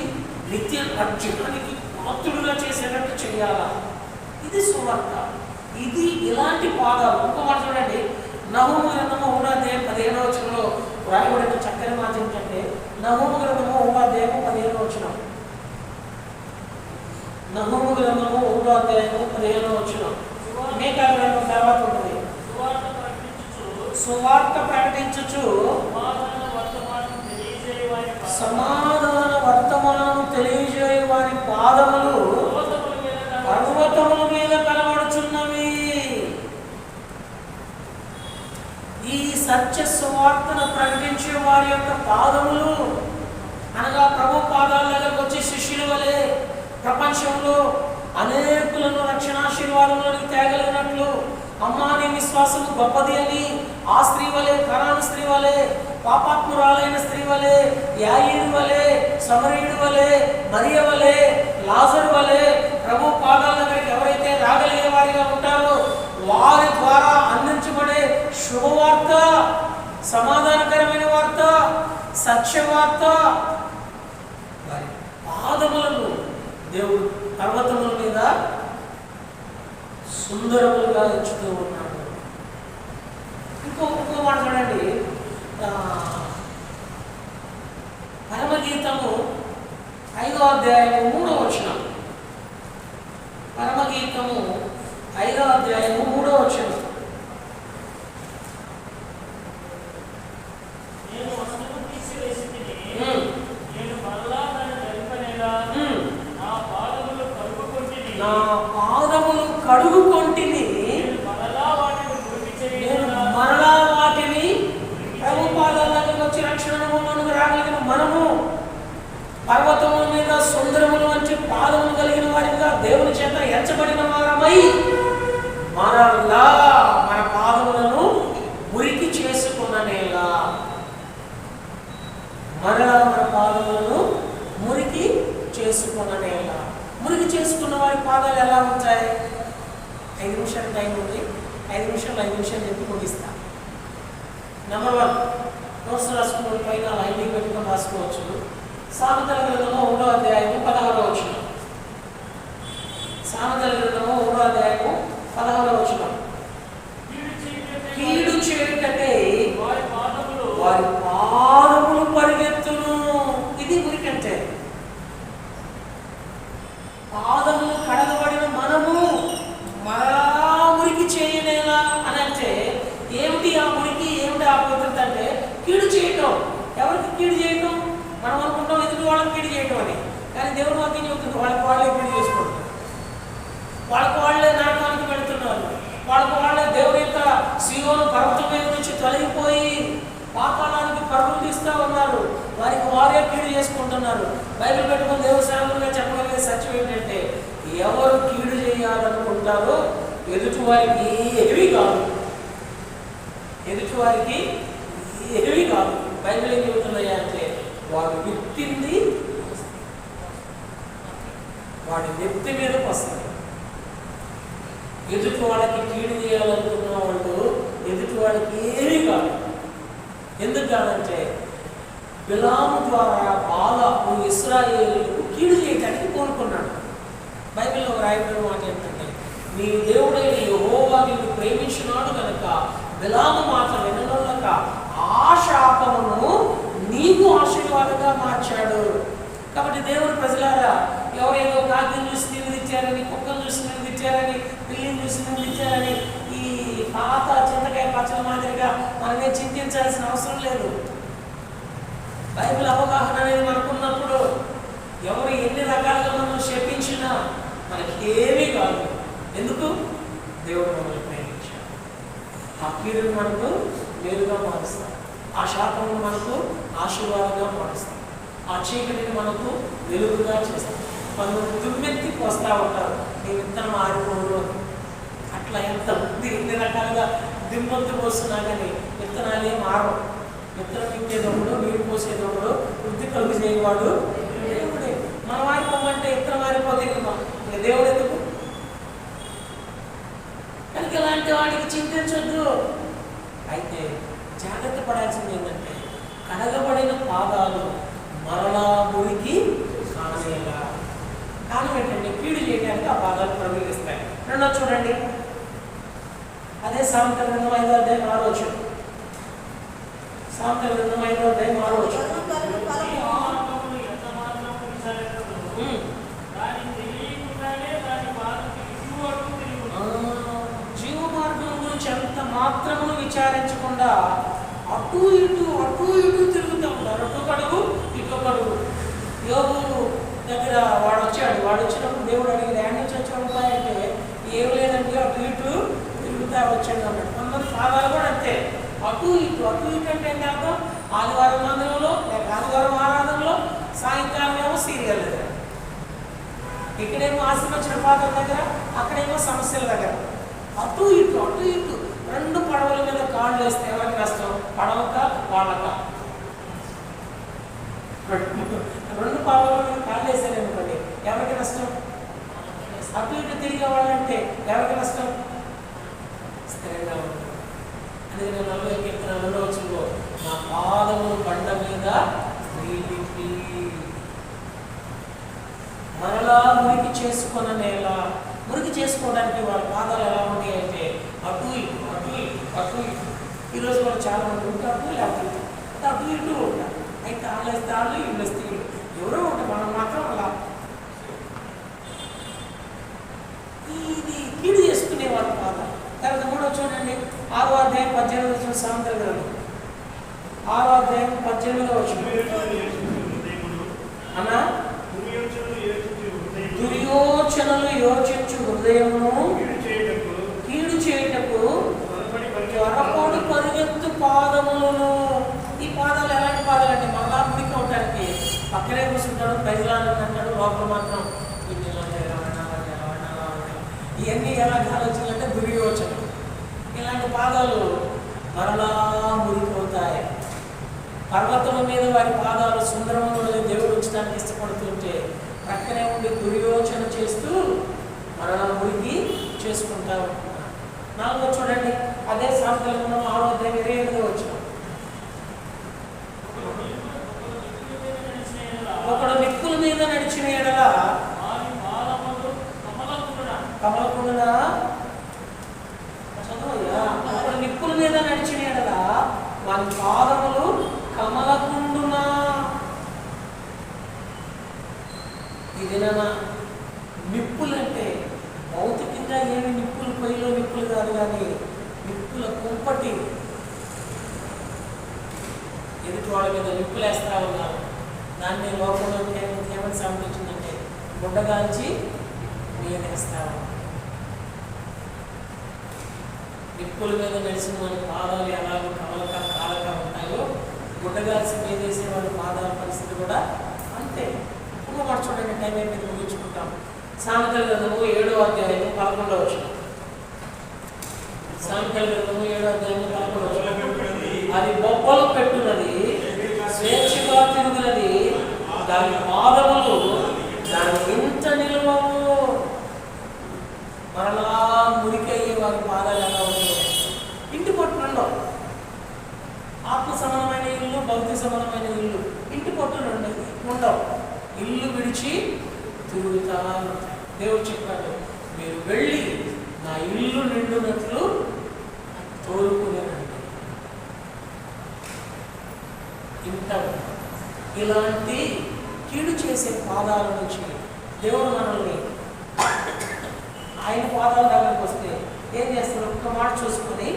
నిత్య అర్జునానికి పాత్రుడుగా చేసేటట్టు చేయాలా. ఇది సువార్త. ఇది ఇలాంటి పాదాలు. ఇంకో మాట చూడండి, నహూము గ్రంథము 15వ వచనంలో రాయబడిన చక్కని మాట ఏంటంటే, నహూము గ్రంథము 15వ వచనం, నహూము గ్రంథము 15వ వచనం మీకా గ్రంథం తర్వాత ఉంటుంది. సువార్త ప్రకటించుచు సమాధాన వర్తమానం తెలియజేయ వారి పాదములు పర్వతముల మీద కనబడుచున్నవి. ఈ సత్య సువార్తను ప్రకటించే వారి యొక్క పాదములు అనగా ప్రభు పాదాల దగ్గరకు వచ్చి శిష్యుల వలె ప్రపంచంలో అనేకులను రక్షణాశీర్వాదంలోకి తేగలిగినట్లు, అమ్మా నీ విశ్వాసము గొప్పది అని ఆ స్త్రీ వలె, కనాను స్త్రీ వలె, పాపాత్మురాలైన స్త్రీ వలె, యాయీరు వలె, సమరయుడు వలె, మరియ వలె, లాజరు వలె ప్రభు పాదాల దగ్గరికి ఎవరైతే రాగలిగే వారిగా ఉంటారో వారి ద్వారా అందించబడే శుభవార్త, సమాధానకరమైన వార్త, సత్యవార్త వారి పాదములను దేవుడు పర్వతముల మీద సుందరములుగా ఎంచుతూ ఉన్నాడు. ఇంకో మాట చూడండి, పరమగీతము 5వ అధ్యాయము 3వ వచనం, పరమగీతము 5వ అధ్యాయము 3వ వచనం. నా పాదములు కడుగుకొంటిని, నేను మరలా వాటిని ప్రభు పాదాల దగ్గరకు వచ్చి రక్షణ అనుభవంలోకి రాగలిగిన మనము పర్వతముల మీద సుందరములు వంటి పాదములు కలిగిన వారిగా దేవుని చేత ఎంచబడిన వారమై మరలా మన పాదములను మురికి చేసుకున్ననేలా, మరలా మన పాదములను మురికి చేసుకున్ననేలా. మురికి చేసుకున్న వారి పాదాలు ఎలా ఉంటాయి? 5 నిమిషాలు టైం ఉంది, 5 నిమిషాలు చెప్పి ముగిస్తా. నెంబర్ 1, నోట్స్ రాసుకున్న పైన లైనింగ్ పెట్టుకొని రాసుకోవచ్చు. సామెతల గ్రంథము 1వ అధ్యాయము 16వ వచనం, సామెతల గ్రంథము 1వ అధ్యాయము 16వ వచనం. కీడు చేయుటకై వారి పాదములు పరిగెత్తును. ఇది మురికంటే పాదములు కడగబడిన మనము మరలా మురికి చేయనేలా అని అంటే ఏమిటి ఆ మురికి, ఏమిటి ఆ పవిత్రత అంటే కీడు చేయటం. ఎవరికి కీడు చేయటం? మనం అనుకుంటాం ఎదుటి వాళ్ళకి కీడు చేయటం అని, కానీ దేవుడు వాక్యం చెబుతుంది వాళ్ళకి వాళ్ళే కీడు చేసుకుంటారు, వాళ్ళకి వాళ్ళే నరకానికి వెళుతున్నారు, వాళ్ళకి వాళ్ళే దేవుడి యొక్క సీయోను పర్వతం మీద నుంచి తొలగిపోయి పాతాళానికి పరుగులు తీస్తూ ఉన్నారు, వారికి వారే కీడు చేసుకుంటున్నారు. బైబిల్ పెట్టుకుని దేవుడు సేవకులుగా చెప్పగలిగే సత్యం ఏంటంటే ఎవరు కీడు చేయాలనుకుంటారో ఎదుటి వారికి ఏమీ కాదు, ఎదుటి వారికి ఏమీ కాదు. బైబిల్ ఏం చెబుతున్నాయా అంటే వాడు విత్తింది వాడి నెత్తి మీదకి వస్తుంది. ఎదుటి వాళ్ళకి కీడు చేయాలనుకున్న వాళ్ళు ఎదుటి వాళ్ళకి ఏమీ కాదు. ఎందుకు కాదంటే బిలాము ద్వారా బాలాకు ఇశ్రాయేలుకు కీడు చేయడానికి పూనుకున్నాడు. బైబిల్లో రాయబడిన మాట ఏంటంటే, నీ దేవుడైన యెహోవా నిన్ను ప్రేమించినాడు కనుక బిలాము మాట విననొల్లక ఆ శాపమును నీకు ఆశీర్వాదంగా మార్చాడు. కాబట్టి దేవుడు ప్రజలారా, ఎవరేదో కాకిని చూసి నిందించారని, కుక్కను చూసి నిందించారని, పిల్లిని చూసి నిందించారని ఈ పాత చింతకాయ పచ్చల మాదిరిగా మనమే చింతించాల్సిన అవసరం లేదు. బైబిల్ అవగాహన అనేది మనకున్నప్పుడు ఎవరు ఎన్ని రకాలుగా మనం శపించినా మనకి ఏమీ కాదు. ఎందుకు? దేవుడు మనల్ని ప్రేమించాడు. ఆ కీడును మనకు మేలుగా మారుస్తాం, ఆ శాపమును మనకు ఆశీర్వాదంగా మారుస్తాం, ఆ చీకటిని మనకు వెలుగుగా చేస్తాం. కొంతమంది దుమ్మెత్తి పోస్తా ఉంటారు, నీ విత్తనం ఆరిపోదు అని. అట్లా ఎంతమంది ఎన్ని రకాలుగా దిమ్మెత్తి పోస్తున్నా కానీ విత్తనాలే మారవు. విత్తనం ఇచ్చేటప్పుడు, నీరు పోసేటప్పుడు వృద్ధి కలుగు చేయవాడు దేవుడే. మనం ఆరిపోమంటే విత్తనం ఆరిపోతే ఇంకా దేవుడు ఎందుకు? కనుక ఇలాంటి వాటికి చింతించొద్దు. అయితే జాగ్రత్త పడాల్సింది ఏంటంటే, కడగబడిన పాదాలు మరలా మురికి కానేలా. కారణం ఏంటంటే, కీడు చేయడానికి ఆ పాదాలు ప్రవేశిస్తాయి. రెండో చూడండి, అదే సామెతల గ్రంథం 5వ అధ్యాయం 6వ వచనం. సామెతల గ్రంథం 5వ అధ్యాయం 6వ వచనం. జీవ మార్గం గురించి ఎంత మాత్రమును విచారించకుండా అటు ఇటు తిరుగుతూ ఉంటారు. అటు కడుగు ఇటు కడుగు. యోగు దగ్గర వాడు వచ్చినప్పుడు దేవుడు అడిగి ఏం నుంచి వచ్చాడంటే, ఏం లేదంటే అటు ఇటు తిరుగుతా వచ్చాడు అన్నాడు. కొందరు పాదాలు కూడా అంతే, అటు ఇటు అంటే ఏంటి అర్థం? ఆదివారం మందిరంలో లేక ఆదివారం ఆరాధనలో, సాయంకాలం ఏమో సీరియల్ దగ్గర, ఇక్కడేమో ఆశీర్వచన పాత్ర దగ్గర, అక్కడేమో సమస్యల దగ్గర. అటు ఇటు రెండు పడవల మీద కాళ్ళు వేస్తే ఎవరికి నష్టం? పడవక వాళ్ళక. రెండు పడవల మీద కాళ్ళు వేసారనుకోండి, ఎవరికి నష్టం? అటు ఇటు తిరిగే వాళ్ళంటే ఎవరికి నష్టం? స్థిరంగా ఉంటుంది. అందుకే నేను 40 కీర్తనలలో వచ్చిందో, నా పాదము బండ మీద నిలిపి మరలా మురికి చేసుకున్న నేల. మురికి చేసుకోవడానికి వాళ్ళ పాదాలు ఎలా ఉంటాయి అంటే అటు ఇటు. ఈరోజు కూడా చాలా మంది ఉంటారు, లేకపోతే అటు ఇటు ఉంటారు. అయితే ఆళ్ళేస్తే వాళ్ళు, ఇళ్ళేస్తే ఇళ్ళు, ఎవరో ఉంటారు. మనం మాత్రం అలా ఇది కీడు చేసుకునే వాళ్ళ పాదాలు. తర్వాత మూడో చూడండి, 6వ అధ్యాయం 18వ వచనం. సామెతల గ్రంథం 6వ అధ్యాయం 18వ వచనం. అన్నా, దుర్యోచనలు యోచించు హృదయమును కీడు చేయుటకు త్వరపడు పరిగెత్తు పాదములను. ఈ పాదాలు ఎలాంటి పాదాలు అంటే, మరలా మురికి అవటానికి పక్కనే కూర్చుంటాడు, ప్రజలను అంటాడు, లోపల మాత్రం ఇవన్నీ ఎలాంటి ఆలోచనలు అంటే దుర్యోచనలు. ఇలాంటి పాదాలు మరలా మురికిపోతాయి. పర్వతం మీద వారి పాదాలు సుందరములు దేవుడు ఉంచడానికి ఇష్టపడుతుంటే, పక్కనే ఉండి దుర్యోచన చేస్తూ మరలా మురికి చేసుకుంటా ఉంటున్నారు. 4వ చూడండి, అదే సామెతల గ్రంథం 6వ అధ్యాయం 27వ వచనం. ఒకడు నిప్పుల మీద నడిచిన ఎడల కమలకుండునా. చదువయ్యా, ఒకడు నిప్పుల మీద నడిచిన ఎడల వాని పాదములు కమలకుండునా. ఇదేనా నిప్పులంటే? భౌతికంగా ఏమి నిప్పులు, పొయ్యిలో నిప్పులు కాదు, కానీ నిప్పుల కుంపటి. ఎదుటి వాళ్ళ మీద నిప్పులు వేస్తా ఉన్నారు. దాన్ని లోపల ఏమని సంబంధించిందంటే గుడ్డగాల్చి వేస్తా ఉన్నారు. నిప్పుల మీద నడిచిన వాళ్ళ పాదాలు ఎలాగో కమలక కాలగా ఉంటాయో, గుడ్డగాల్చి వేసేసే వాళ్ళ పాదాల పరిస్థితి కూడా అంతే. మాట చూడండి, టైం అయిపోయింది, ముగించుకుంటాం. సామెతల గ్రంథము 7వ అధ్యాయం 11వ వచనం. సామెతల గ్రంథము 7వ అధ్యాయం 11వ వచనం. అది బొబ్బలు పెట్టున్నది, స్వేచ్ఛగా తిరుగునది, దాని పాదములు దాని ఇంత నిలువము. మరలా మురికయ్యే వారి పాదాలు ఎలా ఉంటాయి? ఇంటి పట్టునుండవు. ఆత్మ సమానమైన ఇల్లు, భౌతిక సమానమైన ఇల్లు, ఇంటి పట్టునుండవు. ఇల్లు విడిచి తిరుగుతూ చాలు. దేవుడు చెప్పాడు, మీరు వెళ్ళి నా ఇల్లు నిండునట్లు తోలుకునేనండి. ఇంత ఇలాంటి కీడు చేసే పాదాల నుంచి దేవుడు మనల్ని ఆయన పాదాల దగ్గరకు వస్తే ఏం చేస్తాం? ఒక్క మాట చూసుకొని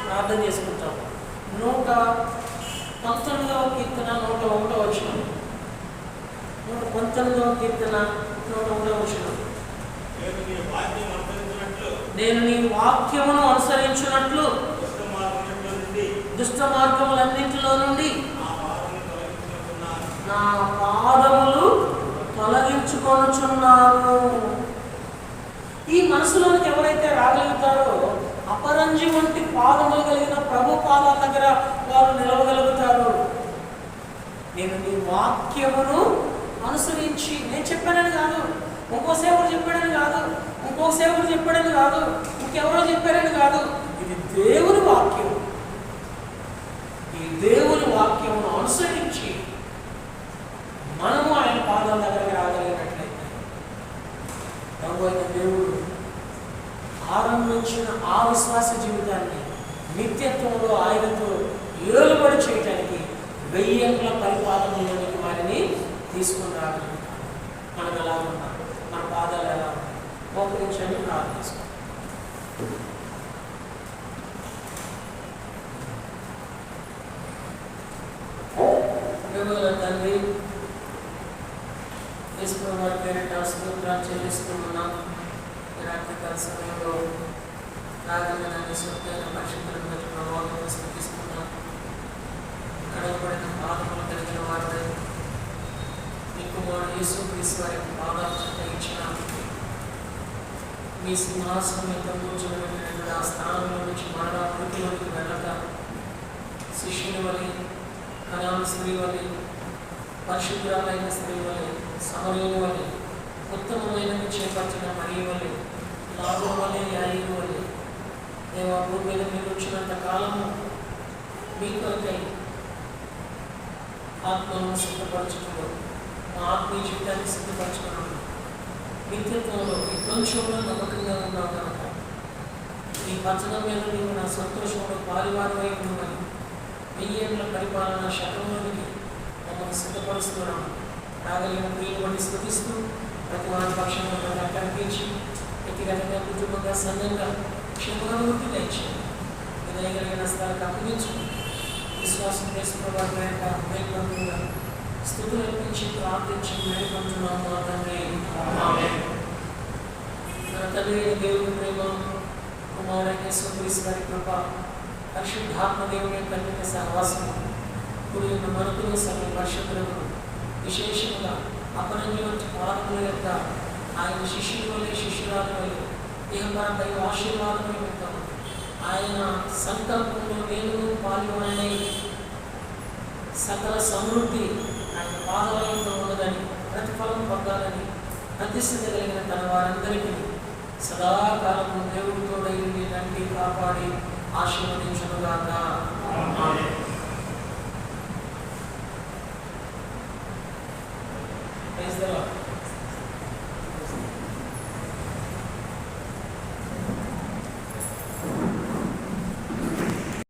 ప్రార్థన చేసుకుంటాం. 119వ కీర్తన 101వ వచనం, 119వ కీర్తన 101వ వచనం, నేను నీ వాక్యమును అనుసరించినట్లు దుష్ట మార్గములన్నింటిలో నుండి నా పాదములు తొలగించుకొనుచున్నాను. ఈ మనసులోనికి ఎవరైతే రాగలుగుతారో అపరంజి వంటి పాదములు కలిగిన ప్రభు పాదాల దగ్గర వారు నిలవగలుగుతారు. నేను నీ వాక్యమును అనుసరించి, నేను చెప్పానని కాదు, ఇంకో సేవకుడు చెప్పాడని కాదు, ఇంకో సేవకుడు చెప్పాడని కాదు, ఇంకెవరో చెప్పారని కాదు, ఇది దేవుని వాక్యం. ఈ దేవుని వాక్యమును అనుసరించి మనము ఆయన పాదాల దగ్గరికి రాగలిగినట్లయితే ప్రభు అయిన దేవుడు ఆరంభించిన ఆ విశ్వాస జీవితాన్ని నిత్యత్వంలో ఆయనతో ఏలుబడి చేయటానికి 1000 ఏళ్ల పరిపాలనలోనికి వారిని తీసుకుని రాగలుగుతాం. మనం ఎలా ఉన్నాం, మన పాదాలు ఎలా ఉన్నాయి, మోకరించని ప్రార్థిస్తాం. తండ్రి, యేసుప్రభు వారి పేరిట స్తోత్రాలు చెల్లిస్తున్నాం. రాత్రికాల సమయంలో రాగలని సొంతైన పరిశుద్ధులను బట్టి ప్రభావం స్థుతిస్తున్నాం. కడగబడిన పాదములు కలిగిన వారిపై మీ కుమారుడు యేసుక్రీస్తు వారి పాదాలు చెందించిన మీ సింహాసనం ఎంత కూర్చోబెట్టినటువంటి ఆ స్థానంలో నుంచి మరణ వృత్తిలోకి వెళ్ళక శిష్యుని వలె, కనాను స్త్రీ వలె, పరిశుద్ధురాలైన స్త్రీ వలె, సమరయుని వలె, ఉత్తమమైనది చేపట్టిన మరి వలె, లాభం వలె, యాయిని వలె దేవా భూమి మీద మీరు వచ్చినంత కాలము మీ కొరకై ఆత్మలను సిద్ధపరచడంలో, మా ఆత్మీయ జీవితాన్ని సిద్ధపరచడంలో, నిత్యత్వంలో ఈ కొంచెంలో నమ్మకంగా ఉన్నావు కనుక ఈ పచ్చడం మీద నీవు నా సంతోషంలో పారివారమై ఉన్నదని 1000 ఏళ్ల పరిపాలన శతంలోనికి మమ్మల్ని సిద్ధపరుస్తున్నాము. రాగలిగిన ప్రియులు వంటి స్థుతిస్తూ ప్రతి వారి పక్షంలో మమ్మల్ని కనిపించి వ్యక్తిగతంగా, కుటుంబంగా, సంఘంగా క్షేమాభివృద్ధి తెచ్చింది. మీ దయగలిగిన స్థలానికి అప్పగించుకుని విశ్వాసం చేసుకున్న స్థుతులు అర్పించి ప్రార్థించి వేడుకుంటున్నాము తండ్రి. ఆమేన్. మన తండ్రి దేవుని ప్రేమ, కుమారుడైన యేసుక్రీస్తు వారి కృప, పరిశుద్ధాత్మ దేవుని యొక్క అన్యోన్య సహవాసము ఇప్పుడు మనకును సర్వ పరిశుద్ధులకు విశేషంగా అపరంజి వంటి పాదముల యొక్క ఆయన శిష్యుల వలె, శిష్యురాల వలె ఇహపర దైవ ఆశీర్వాదం నిమిత్తం ఆయన సంకల్పంలో నేను పాల్గొనని సకల సమృద్ధి ఆయన పాదలయంలో ఉన్నదని, ప్రతిఫలం పొందాలని ప్రతిష్ఠిత కలిగిన తన వారందరికీ సదాకాలము దేవుడితో దైవుని నంటి కాపాడి ఆశీర్వదించునుగాక. ఆమేన్. Praise the lord.